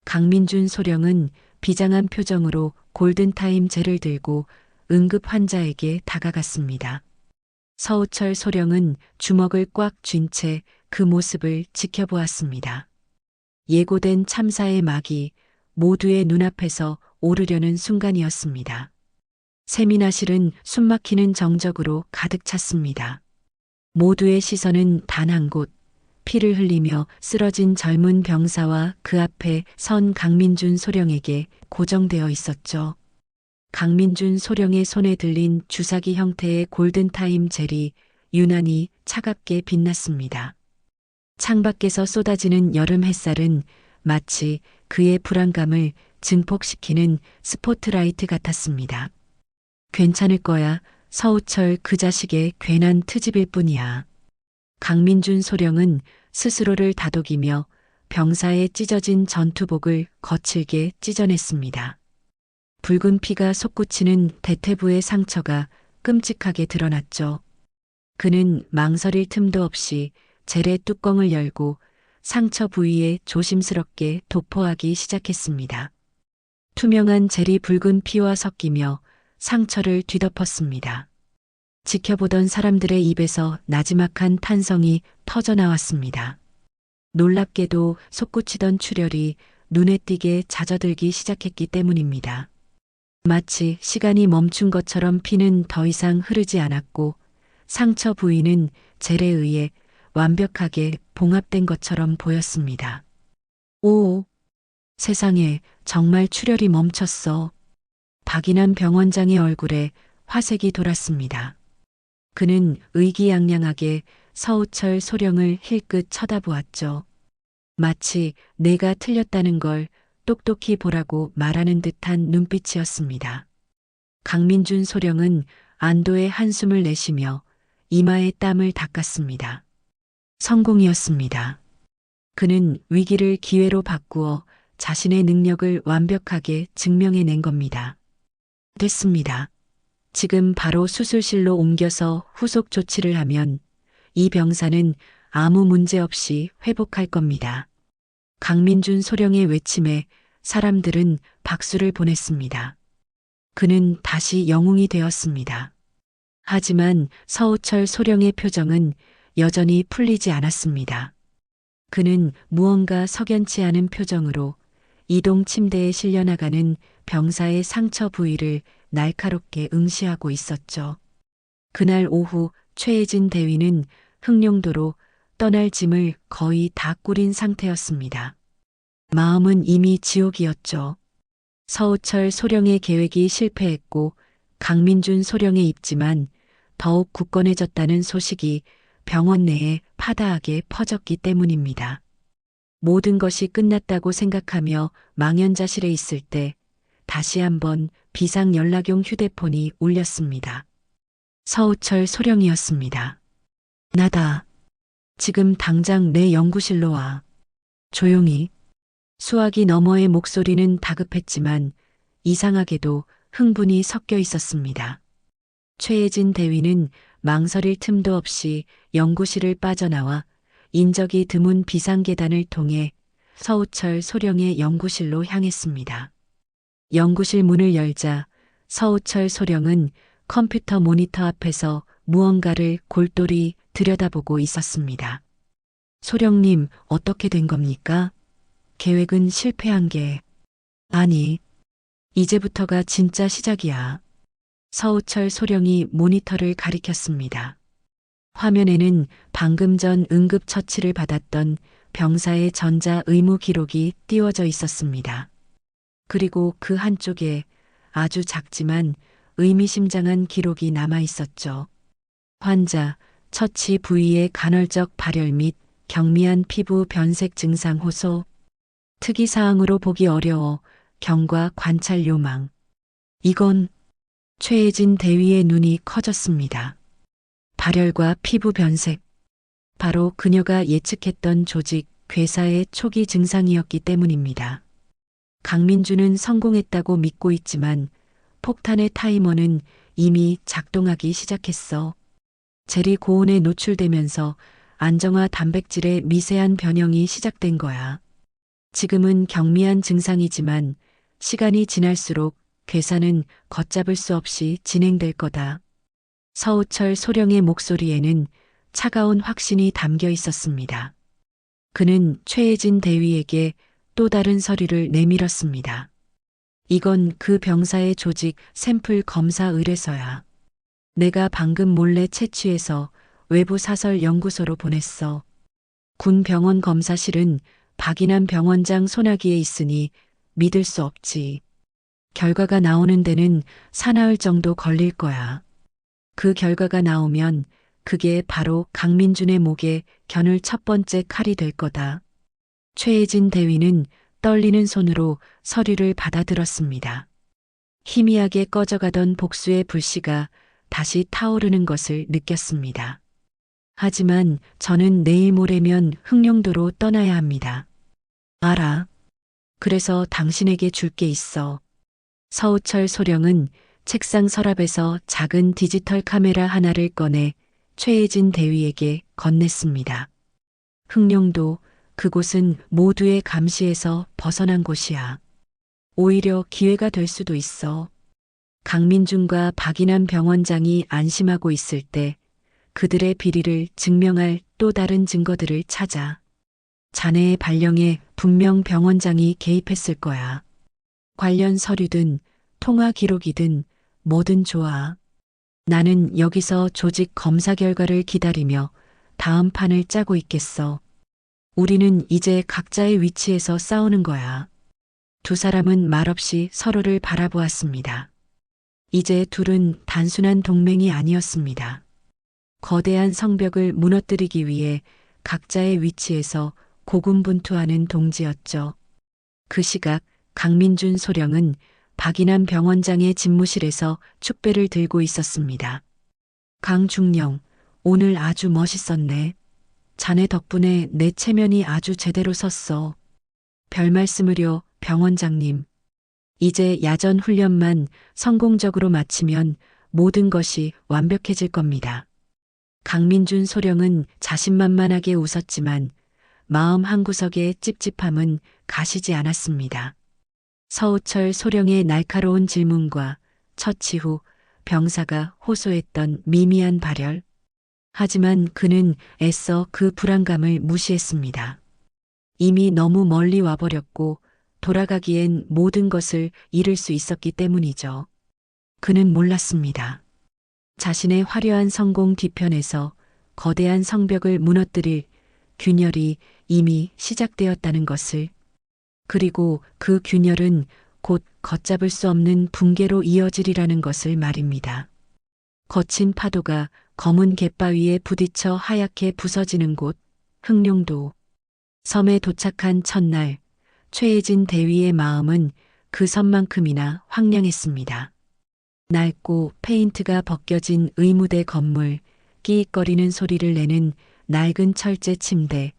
강민준 소령은 비장한 표정으로 골든타임 젤을 들고 응급 환자에게 다가갔습니다. 서우철 소령은 주먹을 꽉 쥔 채 그 모습을 지켜보았습니다. 예고된 참사의 막이 모두의 눈앞에서 오르려는 순간이었습니다. 세민하실은 숨막히는 정적으로 가득 찼습니다. 모두의 시선은 단 한 곳, 피를 흘리며 쓰러진 젊은 병사와 그 앞에 선 강민준 소령에게 고정되어 있었죠. 강민준 소령의 손에 들린 주사기 형태의 골든타임 젤이 유난히 차갑게 빛났습니다. 창밖에서 쏟아지는 여름 햇살은 마치 그의 불안감을 증폭시키는 스포트라이트 같았습니다. 괜찮을 거야. 서우철 그 자식의 괜한 트집일 뿐이야. 강민준 소령은 스스로를 다독이며 병사의 찢어진 전투복을 거칠게 찢어냈습니다. 붉은 피가 솟구치는 대퇴부의 상처가 끔찍하게 드러났죠. 그는 망설일 틈도 없이 젤의 뚜껑을 열고 상처 부위에 조심스럽게 도포하기 시작했습니다. 투명한 젤이 붉은 피와 섞이며 상처를 뒤덮었습니다. 지켜보던 사람들의 입에서 나지막한 탄성이 터져나왔습니다. 놀랍게도 솟구치던 출혈이 눈에 띄게 잦아들기 시작했기 때문입니다. 마치 시간이 멈춘 것처럼 피는 더 이상 흐르지 않았고 상처 부위는 젤에 의해 완벽하게 봉합된 것처럼 보였습니다. 오, 세상에 정말 출혈이 멈췄어. 박인환 병원장의 얼굴에 화색이 돌았습니다. 그는 의기양양하게 서우철 소령을 힐끗 쳐다보았죠. 마치 내가 틀렸다는 걸 똑똑히 보라고 말하는 듯한 눈빛이었습니다. 강민준 소령은 안도의 한숨을 내쉬며 이마에 땀을 닦았습니다. 성공이었습니다. 그는 위기를 기회로 바꾸어 자신의 능력을 완벽하게 증명해낸 겁니다. 됐습니다. 지금 바로 수술실로 옮겨서 후속 조치를 하면 이 병사는 아무 문제 없이 회복할 겁니다. 강민준 소령의 외침에 사람들은 박수를 보냈습니다. 그는 다시 영웅이 되었습니다. 하지만 서우철 소령의 표정은 여전히 풀리지 않았습니다. 그는 무언가 석연치 않은 표정으로 이동 침대에 실려나가는 병사의 상처 부위를 날카롭게 응시하고 있었죠. 그날 오후 최혜진 대위는 흑룡도로 떠날 짐을 거의 다 꾸린 상태였습니다. 마음은 이미 지옥이었죠. 서우철 소령의 계획이 실패했고 강민준 소령의 입지만 더욱 굳건해졌다는 소식이 병원 내에 파다하게 퍼졌기 때문입니다. 모든 것이 끝났다고 생각하며 망연자실해 있을 때 다시 한번 비상연락용 휴대폰이 울렸습니다. 서우철 소령이었습니다. 나다. 지금 당장 내 연구실로 와. 조용히. 수화기 너머의 목소리는 다급했지만 이상하게도 흥분이 섞여 있었습니다. 최혜진 대위는 망설일 틈도 없이 연구실을 빠져나와 인적이 드문 비상계단을 통해 서우철 소령의 연구실로 향했습니다. 연구실 문을 열자 서우철 소령은 컴퓨터 모니터 앞에서 무언가를 골똘히 들여다보고 있었습니다. 소령님, 어떻게 된 겁니까? 계획은 실패한 게. 아니, 이제부터가 진짜 시작이야. 서우철 소령이 모니터를 가리켰습니다. 화면에는 방금 전 응급처치를 받았던 병사의 전자 의무 기록이 띄워져 있었습니다. 그리고 그 한쪽에 아주 작지만 의미심장한 기록이 남아 있었죠. 환자, 처치 부위의 간헐적 발열 및 경미한 피부 변색 증상 호소, 특이사항으로 보기 어려워 경과 관찰 요망. 이건 최혜진 대위의 눈이 커졌습니다. 발열과 피부 변색. 바로 그녀가 예측했던 조직, 괴사의 초기 증상이었기 때문입니다. 강민주는 성공했다고 믿고 있지만 폭탄의 타이머는 이미 작동하기 시작했어. 젤이 고온에 노출되면서 안정화 단백질의 미세한 변형이 시작된 거야. 지금은 경미한 증상이지만 시간이 지날수록 괴사는 걷잡을 수 없이 진행될 거다. 서우철 소령의 목소리에는 차가운 확신이 담겨 있었습니다. 그는 최혜진 대위에게 또 다른 서류를 내밀었습니다. 이건 그 병사의 조직 샘플 검사 의뢰서야. 내가 방금 몰래 채취해서 외부 사설 연구소로 보냈어. 군 병원 검사실은 박인환 병원장 손아귀에 있으니 믿을 수 없지. 결과가 나오는 데는 사나흘 정도 걸릴 거야. 그 결과가 나오면 그게 바로 강민준의 목에 겨눌 첫 번째 칼이 될 거다. 최혜진 대위는 떨리는 손으로 서류를 받아들었습니다. 희미하게 꺼져가던 복수의 불씨가 다시 타오르는 것을 느꼈습니다. 하지만 저는 내일 모레면 흑룡도로 떠나야 합니다. 알아. 그래서 당신에게 줄 게 있어. 서우철 소령은 책상 서랍에서 작은 디지털 카메라 하나를 꺼내 최혜진 대위에게 건넸습니다. 흑룡도, 그곳은 모두의 감시에서 벗어난 곳이야. 오히려 기회가 될 수도 있어. 강민준과 박인환 병원장이 안심하고 있을 때 그들의 비리를 증명할 또 다른 증거들을 찾아. 자네의 발령에 분명 병원장이 개입했을 거야. 관련 서류든 통화 기록이든 뭐든 좋아. 나는 여기서 조직 검사 결과를 기다리며 다음 판을 짜고 있겠어. 우리는 이제 각자의 위치에서 싸우는 거야. 두 사람은 말없이 서로를 바라보았습니다. 이제 둘은 단순한 동맹이 아니었습니다. 거대한 성벽을 무너뜨리기 위해 각자의 위치에서 고군분투하는 동지였죠. 그 시각 강민준 소령은 박인환 병원장의 집무실에서 축배를 들고 있었습니다. 강중령, 오늘 아주 멋있었네. 자네 덕분에 내 체면이 아주 제대로 섰어. 별 말씀을요, 병원장님. 이제 야전 훈련만 성공적으로 마치면 모든 것이 완벽해질 겁니다. 강민준 소령은 자신만만하게 웃었지만 마음 한구석의 찝찝함은 가시지 않았습니다. 서우철 소령의 날카로운 질문과 처치 후 병사가 호소했던 미미한 발열. 하지만 그는 애써 그 불안감을 무시했습니다. 이미 너무 멀리 와버렸고 돌아가기엔 모든 것을 잃을 수 있었기 때문이죠. 그는 몰랐습니다. 자신의 화려한 성공 뒤편에서 거대한 성벽을 무너뜨릴 균열이 이미 시작되었다는 것을, 그리고 그 균열은 곧 걷잡을 수 없는 붕괴로 이어지리라는 것을 말입니다. 거친 파도가 검은 갯바위에 부딪혀 하얗게 부서지는 곳, 흑룡도. 섬에 도착한 첫날, 최혜진 대위의 마음은 그 섬만큼이나 황량했습니다. 낡고 페인트가 벗겨진 의무대 건물, 끼익거리는 소리를 내는 낡은 철제 침대,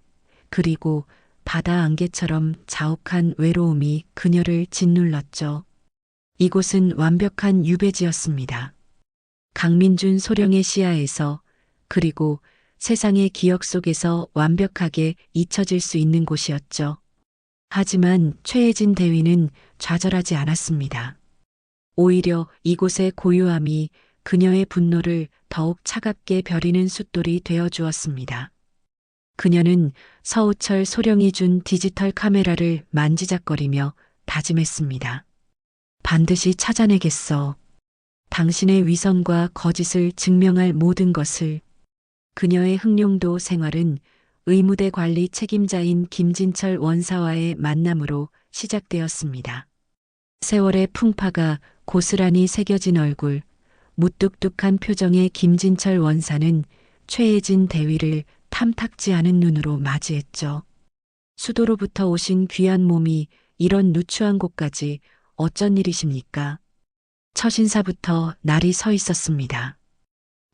그리고 바다 안개처럼 자욱한 외로움이 그녀를 짓눌렀죠. 이곳은 완벽한 유배지였습니다. 강민준 소령의 시야에서, 그리고 세상의 기억 속에서 완벽하게 잊혀질 수 있는 곳이었죠. 하지만 최혜진 대위는 좌절하지 않았습니다. 오히려 이곳의 고요함이 그녀의 분노를 더욱 차갑게 벼리는 숫돌이 되어 주었습니다. 그녀는 서우철 소령이 준 디지털 카메라를 만지작거리며 다짐했습니다. 반드시 찾아내겠어. 당신의 위선과 거짓을 증명할 모든 것을. 그녀의 흑룡도 생활은 의무대 관리 책임자인 김진철 원사와의 만남으로 시작되었습니다. 세월의 풍파가 고스란히 새겨진 얼굴, 무뚝뚝한 표정의 김진철 원사는 최혜진 대위를 탐탁지 않은 눈으로 맞이했죠. 수도로부터 오신 귀한 몸이 이런 누추한 곳까지 어쩐 일이십니까? 첫 인사부터 날이 서 있었습니다.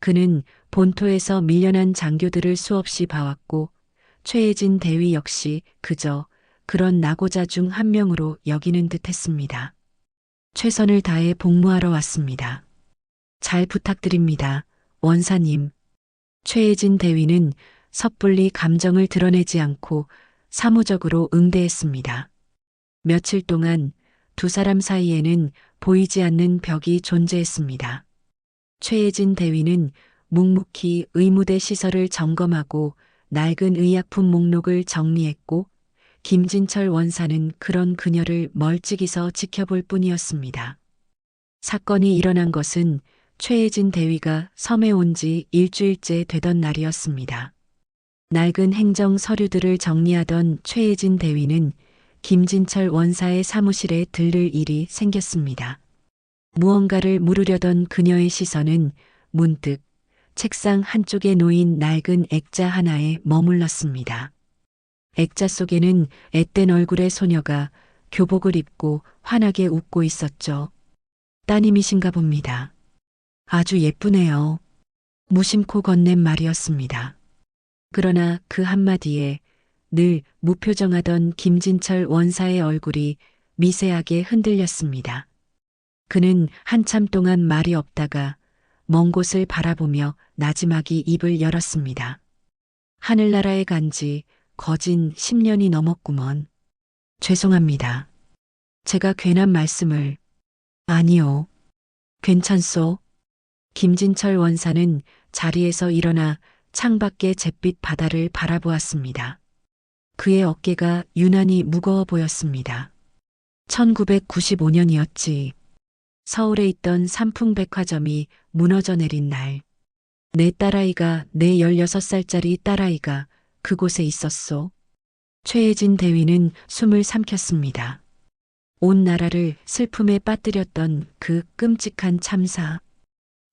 그는 본토에서 밀려난 장교들을 수없이 봐왔고 최혜진 대위 역시 그저 그런 낙오자 중 한 명으로 여기는 듯 했습니다. 최선을 다해 복무하러 왔습니다. 잘 부탁드립니다, 원사님. 최혜진 대위는 섣불리 감정을 드러내지 않고 사무적으로 응대했습니다. 며칠 동안 두 사람 사이에는 보이지 않는 벽이 존재했습니다. 최혜진 대위는 묵묵히 의무대 시설을 점검하고 낡은 의약품 목록을 정리했고 김진철 원사는 그런 그녀를 멀찍이서 지켜볼 뿐이었습니다. 사건이 일어난 것은 최혜진 대위가 섬에 온 지 일주일째 되던 날이었습니다. 낡은 행정 서류들을 정리하던 최혜진 대위는 김진철 원사의 사무실에 들를 일이 생겼습니다. 무언가를 물으려던 그녀의 시선은 문득 책상 한쪽에 놓인 낡은 액자 하나에 머물렀습니다. 액자 속에는 앳된 얼굴의 소녀가 교복을 입고 환하게 웃고 있었죠. 따님이신가 봅니다. 아주 예쁘네요. 무심코 건넨 말이었습니다. 그러나 그 한마디에 늘 무표정하던 김진철 원사의 얼굴이 미세하게 흔들렸습니다. 그는 한참 동안 말이 없다가 먼 곳을 바라보며 나지막이 입을 열었습니다. 하늘나라에 간지 거진 10년이 넘었구먼. 죄송합니다. 제가 괜한 말씀을. 아니요. 괜찮소. 김진철 원사는 자리에서 일어나 창밖의 잿빛 바다를 바라보았습니다. 그의 어깨가 유난히 무거워 보였습니다. 1995년이었지. 서울에 있던 삼풍백화점이 무너져 내린 날. 내 딸아이가, 내 16살짜리 딸아이가 그곳에 있었소. 최혜진 대위는 숨을 삼켰습니다. 온 나라를 슬픔에 빠뜨렸던 그 끔찍한 참사.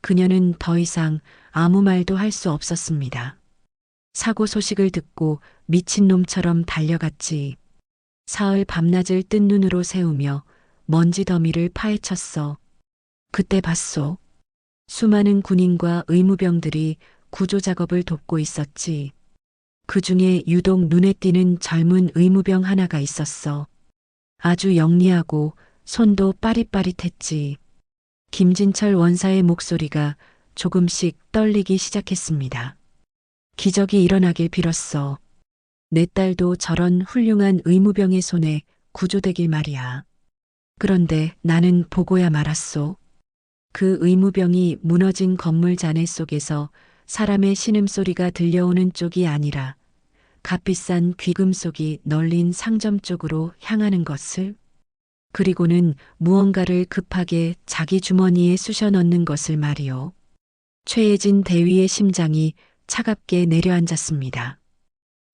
그녀는 더 이상 아무 말도 할 수 없었습니다. 사고 소식을 듣고 미친놈처럼 달려갔지. 사흘 밤낮을 뜬 눈으로 세우며 먼지 더미를 파헤쳤어. 그때 봤소. 수많은 군인과 의무병들이 구조 작업을 돕고 있었지. 그 중에 유독 눈에 띄는 젊은 의무병 하나가 있었어. 아주 영리하고 손도 빠릿빠릿했지. 김진철 원사의 목소리가 조금씩 떨리기 시작했습니다. 기적이 일어나길 빌었어. 내 딸도 저런 훌륭한 의무병의 손에 구조되길 말이야. 그런데 나는 보고야 말았소. 그 의무병이 무너진 건물 잔해 속에서 사람의 신음소리가 들려오는 쪽이 아니라 값비싼 귀금속이 널린 상점 쪽으로 향하는 것을, 그리고는 무언가를 급하게 자기 주머니에 쑤셔 넣는 것을 말이요. 최혜진 대위의 심장이 차갑게 내려앉았습니다.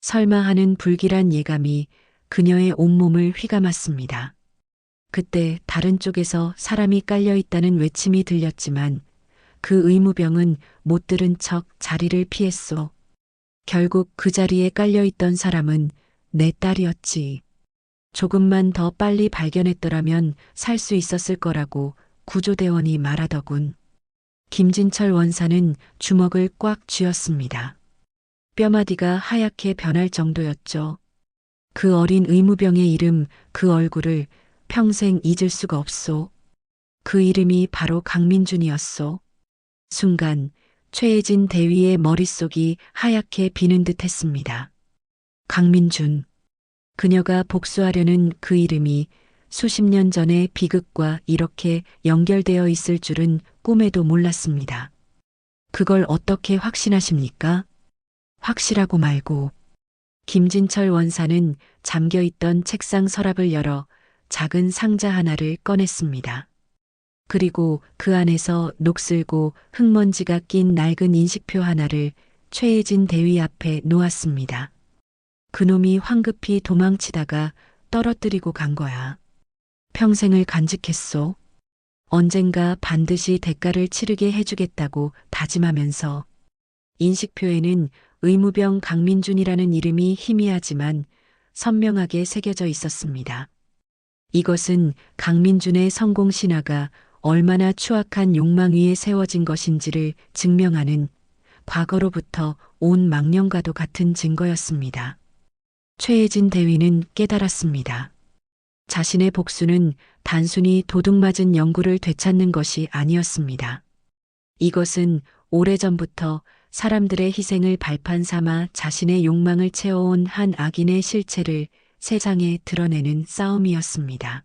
설마 하는 불길한 예감이 그녀의 온몸을 휘감았습니다. 그때 다른 쪽에서 사람이 깔려 있다는 외침이 들렸지만 그 의무병은 못 들은 척 자리를 피했소. 결국 그 자리에 깔려 있던 사람은 내 딸이었지. 조금만 더 빨리 발견했더라면 살 수 있었을 거라고 구조대원이 말하더군. 김진철 원사는 주먹을 꽉 쥐었습니다. 뼈마디가 하얗게 변할 정도였죠. 그 어린 의무병의 이름, 그 얼굴을 평생 잊을 수가 없소. 그 이름이 바로 강민준이었소. 순간 최혜진 대위의 머릿속이 하얗게 비는 듯 했습니다. 강민준. 그녀가 복수하려는 그 이름이 수십 년 전의 비극과 이렇게 연결되어 있을 줄은 꿈에도 몰랐습니다. 그걸 어떻게 확신하십니까? 확실하고 말고. 김진철 원사는 잠겨있던 책상 서랍을 열어 작은 상자 하나를 꺼냈습니다. 그리고 그 안에서 녹슬고 흙먼지가 낀 낡은 인식표 하나를 최혜진 대위 앞에 놓았습니다. 그놈이 황급히 도망치다가 떨어뜨리고 간 거야. 평생을 간직했소. 언젠가 반드시 대가를 치르게 해주겠다고 다짐하면서. 인식표에는 의무병 강민준이라는 이름이 희미하지만 선명하게 새겨져 있었습니다. 이것은 강민준의 성공 신화가 얼마나 추악한 욕망 위에 세워진 것인지를 증명하는 과거로부터 온 망령과도 같은 증거였습니다. 최혜진 대위는 깨달았습니다. 자신의 복수는 단순히 도둑맞은 영구를 되찾는 것이 아니었습니다. 이것은 오래전부터 사람들의 희생을 발판 삼아 자신의 욕망을 채워온 한 악인의 실체를 세상에 드러내는 싸움이었습니다.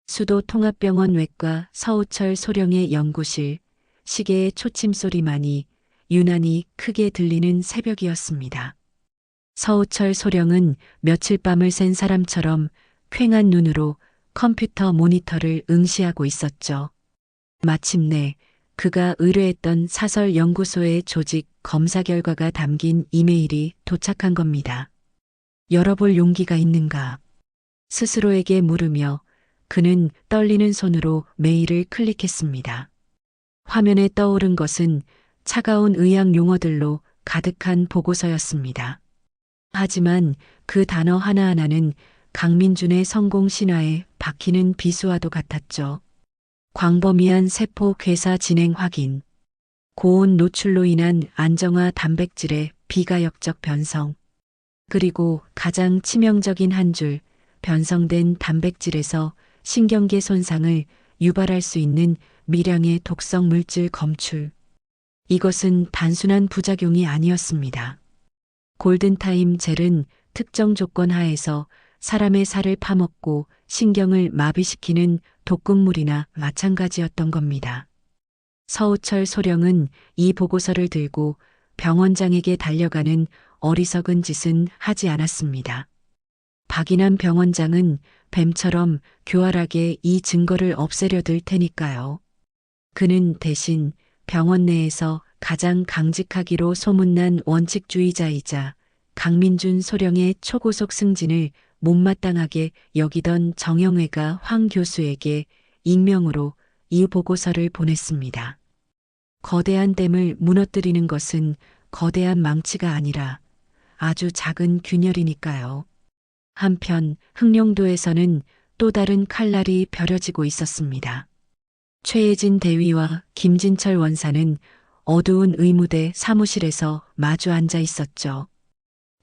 수도 통합병원 외과 서우철 소령의 연구실, 시계의 초침소리만이 유난히 크게 들리는 새벽이었습니다. 서우철 소령은 며칠 밤을 샌 사람처럼 퀭한 눈으로 컴퓨터 모니터를 응시하고 있었죠. 마침내 그가 의뢰했던 사설 연구소의 조직 검사 결과가 담긴 이메일이 도착한 겁니다. 열어볼 용기가 있는가? 스스로에게 물으며 그는 떨리는 손으로 메일을 클릭했습니다. 화면에 떠오른 것은 차가운 의학 용어들로 가득한 보고서였습니다. 하지만 그 단어 하나하나는 강민준의 성공 신화에 박히는 비수와도 같았죠. 광범위한 세포 괴사 진행 확인, 고온 노출로 인한 안정화 단백질의 비가역적 변성, 그리고 가장 치명적인 한 줄, 변성된 단백질에서 신경계 손상을 유발할 수 있는 미량의 독성 물질 검출. 이것은 단순한 부작용이 아니었습니다. 골든타임 젤은 특정 조건 하에서 사람의 살을 파먹고 신경을 마비시키는 독극물이나 마찬가지였던 겁니다. 서우철 소령은 이 보고서를 들고 병원장에게 달려가는 어리석은 짓은 하지 않았습니다. 박인환 병원장은 뱀처럼 교활하게 이 증거를 없애려 들 테니까요. 그는 대신 병원 내에서 가장 강직하기로 소문난 원칙주의자이자 강민준 소령의 초고속 승진을 못마땅하게 여기던 정영회가 황 교수에게 익명으로 이 보고서를 보냈습니다. 거대한 댐을 무너뜨리는 것은 거대한 망치가 아니라 아주 작은 균열이니까요. 한편 흑룡도에서는 또 다른 칼날이 벼려지고 있었습니다. 최혜진 대위와 김진철 원사는 어두운 의무대 사무실에서 마주 앉아 있었죠.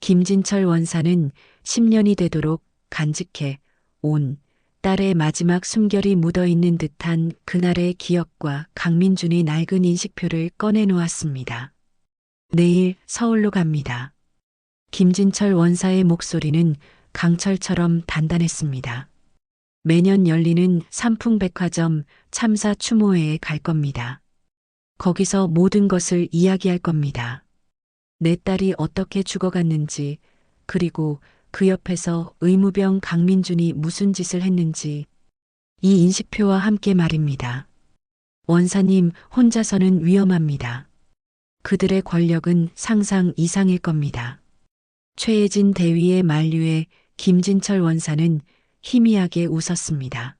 김진철 원사는 10년이 되도록 간직해 온 딸의 마지막 숨결이 묻어있는 듯한 그날의 기억과 강민준이 낡은 인식표를 꺼내놓았습니다. 내일 서울로 갑니다. 김진철 원사의 목소리는 강철처럼 단단했습니다. 매년 열리는 삼풍백화점 참사 추모회에 갈 겁니다. 거기서 모든 것을 이야기할 겁니다. 내 딸이 어떻게 죽어갔는지, 그리고 그 옆에서 의무병 강민준이 무슨 짓을 했는지, 이 인식표와 함께 말입니다. 원사님 혼자서는 위험합니다. 그들의 권력은 상상 이상일 겁니다. 최혜진 대위의 만류에 김진철 원사는 희미하게 웃었습니다.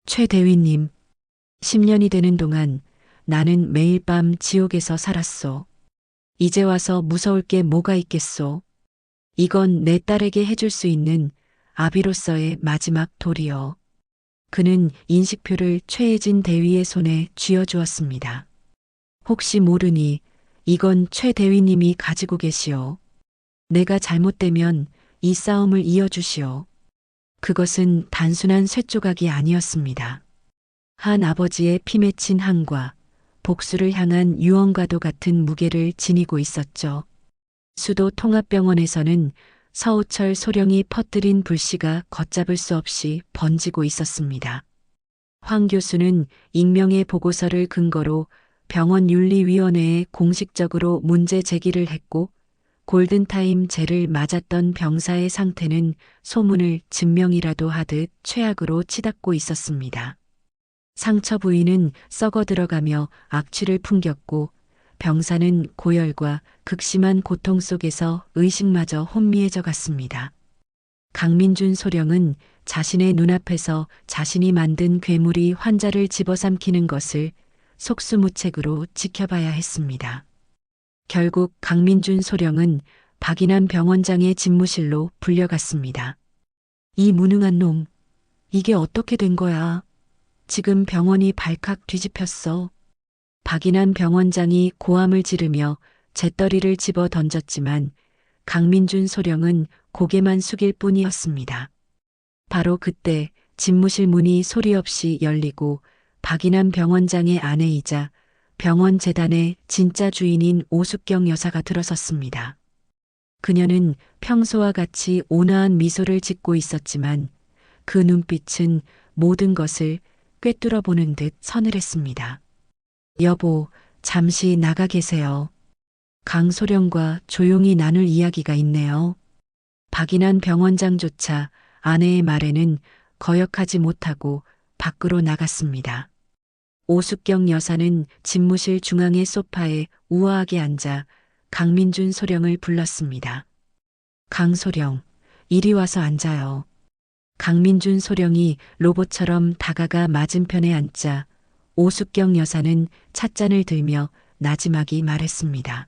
최 대위님, 10년이 되는 동안 나는 매일 밤 지옥에서 살았소. 이제 와서 무서울 게 뭐가 있겠소. 이건 내 딸에게 해줄 수 있는 아비로서의 마지막 도리요. 그는 인식표를 최혜진 대위의 손에 쥐어주었습니다. 혹시 모르니 이건 최 대위님이 가지고 계시오. 내가 잘못되면 이 싸움을 이어주시오. 그것은 단순한 쇳조각이 아니었습니다. 한 아버지의 피 맺힌 한과 복수를 향한 유언과도 같은 무게를 지니고 있었죠. 수도 통합병원에서는 서우철 소령이 퍼뜨린 불씨가 걷잡을 수 없이 번지고 있었습니다. 황 교수는 익명의 보고서를 근거로 병원윤리위원회에 공식적으로 문제 제기를 했고 골든타임 제를 맞았던 병사의 상태는 소문을 증명이라도 하듯 최악으로 치닫고 있었습니다. 상처 부위는 썩어 들어가며 악취를 풍겼고 병사는 고열과 극심한 고통 속에서 의식마저 혼미해져 갔습니다. 강민준 소령은 자신의 눈앞에서 자신이 만든 괴물이 환자를 집어삼키는 것을 속수무책으로 지켜봐야 했습니다. 결국 강민준 소령은 박인환 병원장의 집무실로 불려갔습니다. 이 무능한 놈, 이게 어떻게 된 거야? 지금 병원이 발칵 뒤집혔어. 박인환 병원장이 고함을 지르며 재떨이를 집어 던졌지만 강민준 소령은 고개만 숙일 뿐이었습니다. 바로 그때 집무실 문이 소리 없이 열리고 박인환 병원장의 아내이자 병원 재단의 진짜 주인인 오숙경 여사가 들어섰습니다. 그녀는 평소와 같이 온화한 미소를 짓고 있었지만 그 눈빛은 모든 것을 꿰뚫어 보는 듯 서늘했습니다. 여보, 잠시 나가 계세요. 강소령과 조용히 나눌 이야기가 있네요. 박인환 병원장조차 아내의 말에는 거역하지 못하고 밖으로 나갔습니다. 오숙경 여사는 집무실 중앙의 소파에 우아하게 앉아 강민준 소령을 불렀습니다. 강소령, 이리 와서 앉아요. 강민준 소령이 로봇처럼 다가가 맞은편에 앉자 오숙경 여사는 찻잔을 들며 나지막이 말했습니다.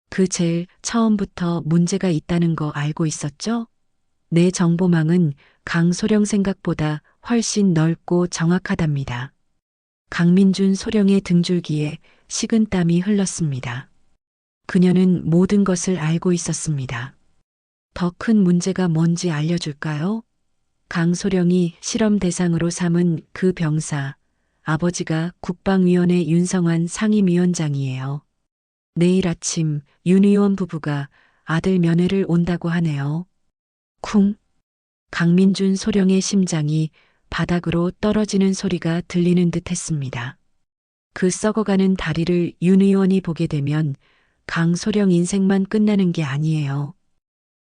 그 제일 처음부터 문제가 있다는 거 알고 있었죠? 내 정보망은 강소령 생각보다 훨씬 넓고 정확하답니다. 강민준 소령의 등줄기에 식은땀이 흘렀습니다. 그녀는 모든 것을 알고 있었습니다. 더 큰 문제가 뭔지 알려줄까요? 강소령이 실험 대상으로 삼은 그 병사, 아버지가 국방위원회 윤성환 상임위원장이에요. 내일 아침 윤 의원 부부가 아들 면회를 온다고 하네요. 쿵! 강민준 소령의 심장이 바닥으로 떨어지는 소리가 들리는 듯 했습니다. 그 썩어가는 다리를 윤 의원이 보게 되면 강소령 인생만 끝나는 게 아니에요.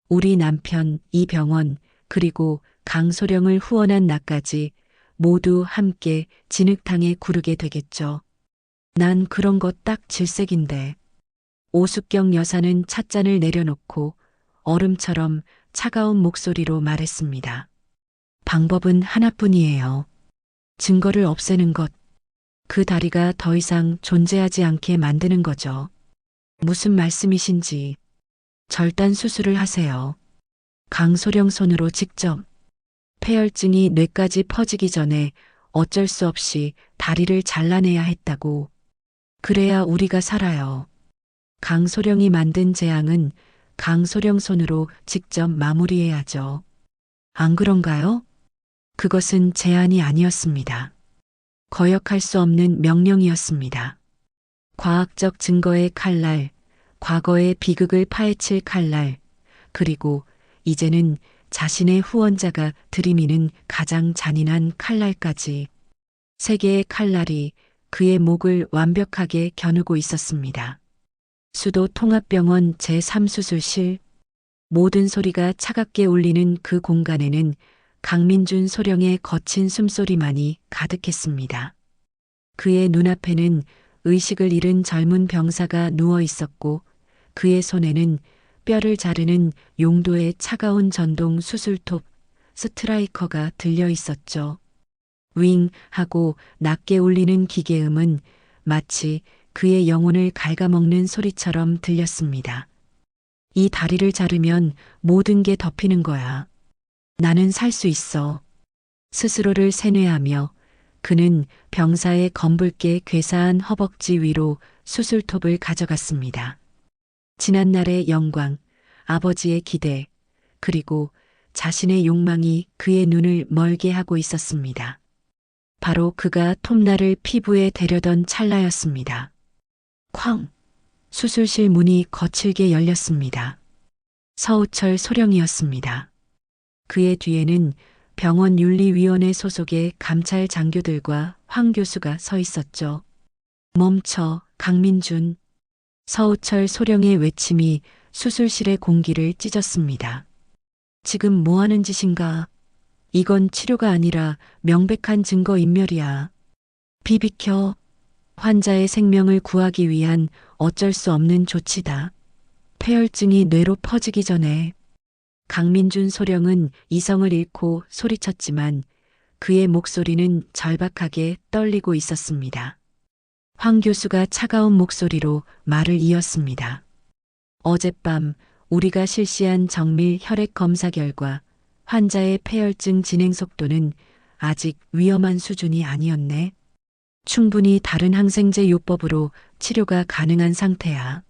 우리 남편, 이 병원, 그리고 강소령을 후원한 나까지 모두 함께 진흙탕에 구르게 되겠죠. 난 그런 거 딱 질색인데. 오숙경 여사는 찻잔을 내려놓고 얼음처럼 차가운 목소리로 말했습니다. 방법은 하나뿐이에요. 증거를 없애는 것. 그 다리가 더 이상 존재하지 않게 만드는 거죠. 무슨 말씀이신지. 절단 수술을 하세요. 강소령 손으로 직접. 폐혈증이 뇌까지 퍼지기 전에 어쩔 수 없이 다리를 잘라내야 했다고. 그래야 우리가 살아요. 강소령이 만든 재앙은 강소령 손으로 직접 마무리해야죠. 안 그런가요? 그것은 제안이 아니었습니다. 거역할 수 없는 명령이었습니다. 과학적 증거의 칼날, 과거의 비극을 파헤칠 칼날, 그리고 이제는 자신의 후원자가 들이미는 가장 잔인한 칼날까지. 세 개의 칼날이 그의 목을 완벽하게 겨누고 있었습니다. 수도 통합병원 제3수술실. 모든 소리가 차갑게 울리는 그 공간에는 강민준 소령의 거친 숨소리만이 가득했습니다. 그의 눈앞에는 의식을 잃은 젊은 병사가 누워 있었고 그의 손에는 뼈를 자르는 용도의 차가운 전동 수술톱 스트라이커가 들려 있었죠. 윙 하고 낮게 울리는 기계음은 마치 그의 영혼을 갉아먹는 소리처럼 들렸습니다. 이 다리를 자르면 모든 게 덮이는 거야. 나는 살 수 있어. 스스로를 세뇌하며 그는 병사의 검붉게 괴사한 허벅지 위로 수술톱을 가져갔습니다. 지난날의 영광, 아버지의 기대, 그리고 자신의 욕망이 그의 눈을 멀게 하고 있었습니다. 바로 그가 톱날을 피부에 대려던 찰나였습니다. 쾅! 수술실 문이 거칠게 열렸습니다. 서우철 소령이었습니다. 그의 뒤에는 병원 윤리위원회 소속의 감찰 장교들과 황 교수가 서 있었죠. 멈춰, 강민준. 서우철 소령의 외침이 수술실의 공기를 찢었습니다. 지금 뭐 하는 짓인가? 이건 치료가 아니라 명백한 증거인멸이야. 비비켜. 환자의 생명을 구하기 위한 어쩔 수 없는 조치다. 폐혈증이 뇌로 퍼지기 전에. 강민준 소령은 이성을 잃고 소리쳤지만 그의 목소리는 절박하게 떨리고 있었습니다. 황 교수가 차가운 목소리로 말을 이었습니다. 어젯밤 우리가 실시한 정밀 혈액 검사 결과 환자의 폐혈증 진행 속도는 아직 위험한 수준이 아니었네. 충분히 다른 항생제 요법으로 치료가 가능한 상태야.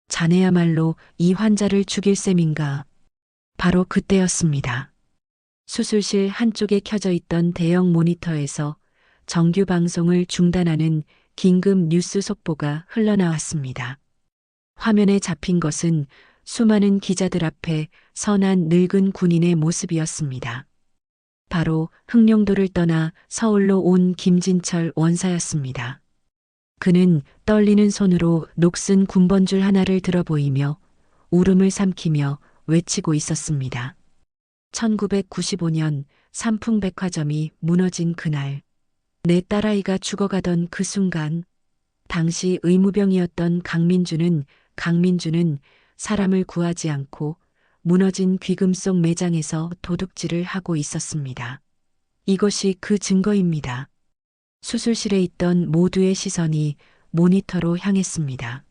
자네야말로 이 환자를 죽일 셈인가? 바로 그때였습니다. 수술실 한쪽에 켜져 있던 대형 모니터에서 정규 방송을 중단하는 긴급 뉴스 속보가 흘러나왔습니다. 화면에 잡힌 것은 수많은 기자들 앞에 선한 늙은 군인의 모습이었습니다. 바로 흑룡도를 떠나 서울로 온 김진철 원사였습니다. 그는 떨리는 손으로 녹슨 군번줄 하나를 들어 보이며 울음을 삼키며 외치고 있었습니다. 1995년 삼풍백화점이 무너진 그날, 내 딸아이가 죽어가던 그 순간, 당시 의무병이었던 강민주는 사람을 구하지 않고 무너진 귀금 속 매장에서 도둑질을 하고 있었습니다. 이것이 그 증거입니다. 수술실에 있던 모두의 시선이 모니터로 향했습니다.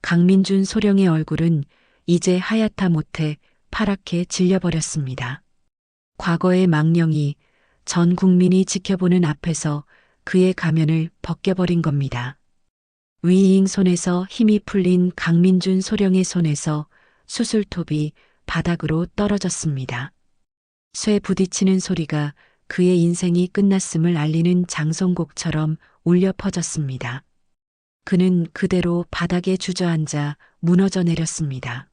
강민준 소령의 얼굴은 이제 하얗다 못해 파랗게 질려버렸습니다. 과거의 망령이 전 국민이 지켜보는 앞에서 그의 가면을 벗겨버린 겁니다. 위잉 손에서 힘이 풀린 강민준 소령의 손에서 수술톱이 바닥으로 떨어졌습니다. 쇠 부딪히는 소리가 그의 인생이 끝났음을 알리는 장송곡처럼 울려 퍼졌습니다. 그는 그대로 바닥에 주저앉아 무너져 내렸습니다.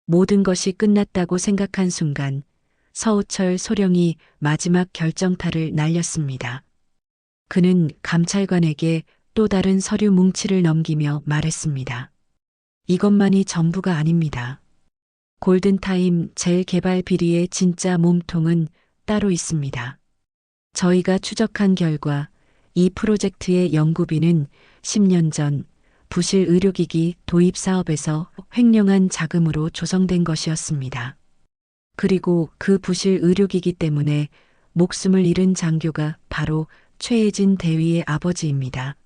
모든 것이 끝났다고 생각한 순간 서우철 소령이 마지막 결정타를 날렸습니다. 그는 감찰관에게 또 다른 서류 뭉치를 넘기며 말했습니다. 이것만이 전부가 아닙니다. 골든타임 젤 개발 비리의 진짜 몸통은 따로 있습니다. 저희가 추적한 결과 이 프로젝트의 연구비는 10년 전 부실 의료기기 도입 사업에서 횡령한 자금으로 조성된 것이었습니다. 그리고 그 부실 의료기기 때문에 목숨을 잃은 장교가 바로 최혜진 대위의 아버지입니다.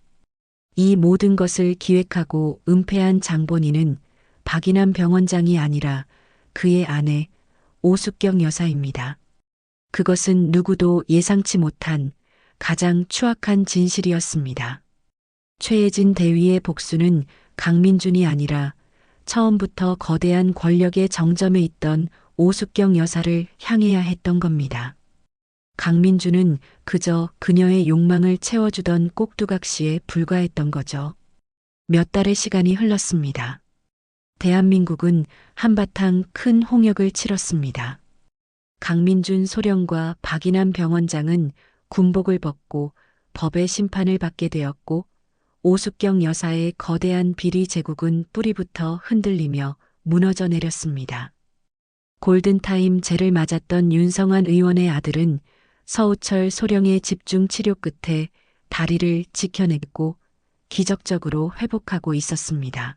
이 모든 것을 기획하고 은폐한 장본인은 박인환 병원장이 아니라 그의 아내 오숙경 여사입니다. 그것은 누구도 예상치 못한 가장 추악한 진실이었습니다. 최혜진 대위의 복수는 강민준이 아니라 처음부터 거대한 권력의 정점에 있던 오숙경 여사를 향해야 했던 겁니다. 강민준은 그저 그녀의 욕망을 채워주던 꼭두각시에 불과했던 거죠. 몇 달의 시간이 흘렀습니다. 대한민국은 한바탕 큰 홍역을 치렀습니다. 강민준 소령과 박인환 병원장은 군복을 벗고 법의 심판을 받게 되었고 오숙경 여사의 거대한 비리 제국은 뿌리부터 흔들리며 무너져 내렸습니다. 골든타임 제를 맞았던 윤성환 의원의 아들은 서우철 소령의 집중 치료 끝에 다리를 지켜냈고 기적적으로 회복하고 있었습니다.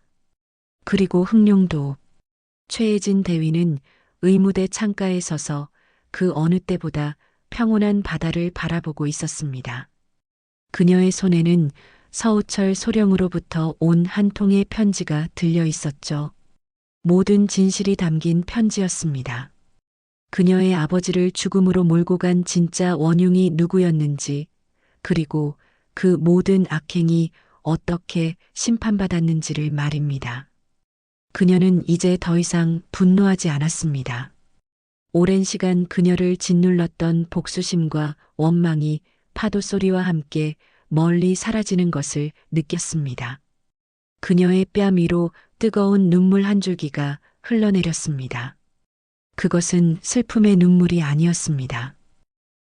그리고 흑룡도 최혜진 대위는 의무대 창가에 서서 그 어느 때보다 평온한 바다를 바라보고 있었습니다. 그녀의 손에는 서우철 소령으로부터 온 한 통의 편지가 들려 있었죠. 모든 진실이 담긴 편지였습니다. 그녀의 아버지를 죽음으로 몰고 간 진짜 원흉이 누구였는지, 그리고 그 모든 악행이 어떻게 심판받았는지를 말입니다. 그녀는 이제 더 이상 분노하지 않았습니다. 오랜 시간 그녀를 짓눌렀던 복수심과 원망이 파도 소리와 함께 멀리 사라지는 것을 느꼈습니다. 그녀의 뺨 위로 뜨거운 눈물 한 줄기가 흘러내렸습니다. 그것은 슬픔의 눈물이 아니었습니다.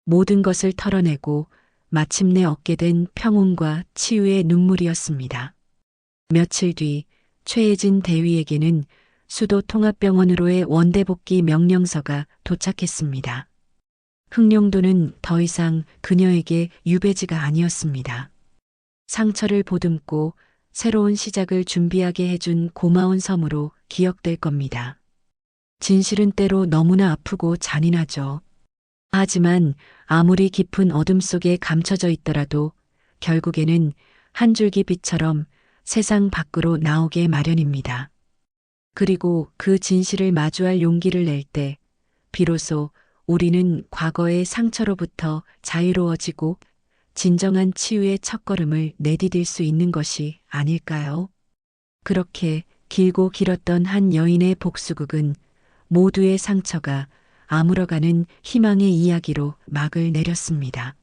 모든 것을 털어내고 마침내 얻게 된 평온과 치유의 눈물이었습니다. 며칠 뒤 최혜진 대위에게는 수도 통합병원으로의 원대복귀 명령서가 도착했습니다. 흑룡도는 더 이상 그녀에게 유배지가 아니었습니다. 상처를 보듬고 새로운 시작을 준비하게 해준 고마운 섬으로 기억될 겁니다. 진실은 때로 너무나 아프고 잔인하죠. 하지만 아무리 깊은 어둠 속에 감춰져 있더라도 결국에는 한 줄기 빛처럼 세상 밖으로 나오게 마련입니다. 그리고 그 진실을 마주할 용기를 낼 때 비로소 우리는 과거의 상처로부터 자유로워지고 진정한 치유의 첫걸음을 내디딜 수 있는 것이 아닐까요? 그렇게 길고 길었던 한 여인의 복수극은 모두의 상처가 아물어가는 희망의 이야기로 막을 내렸습니다.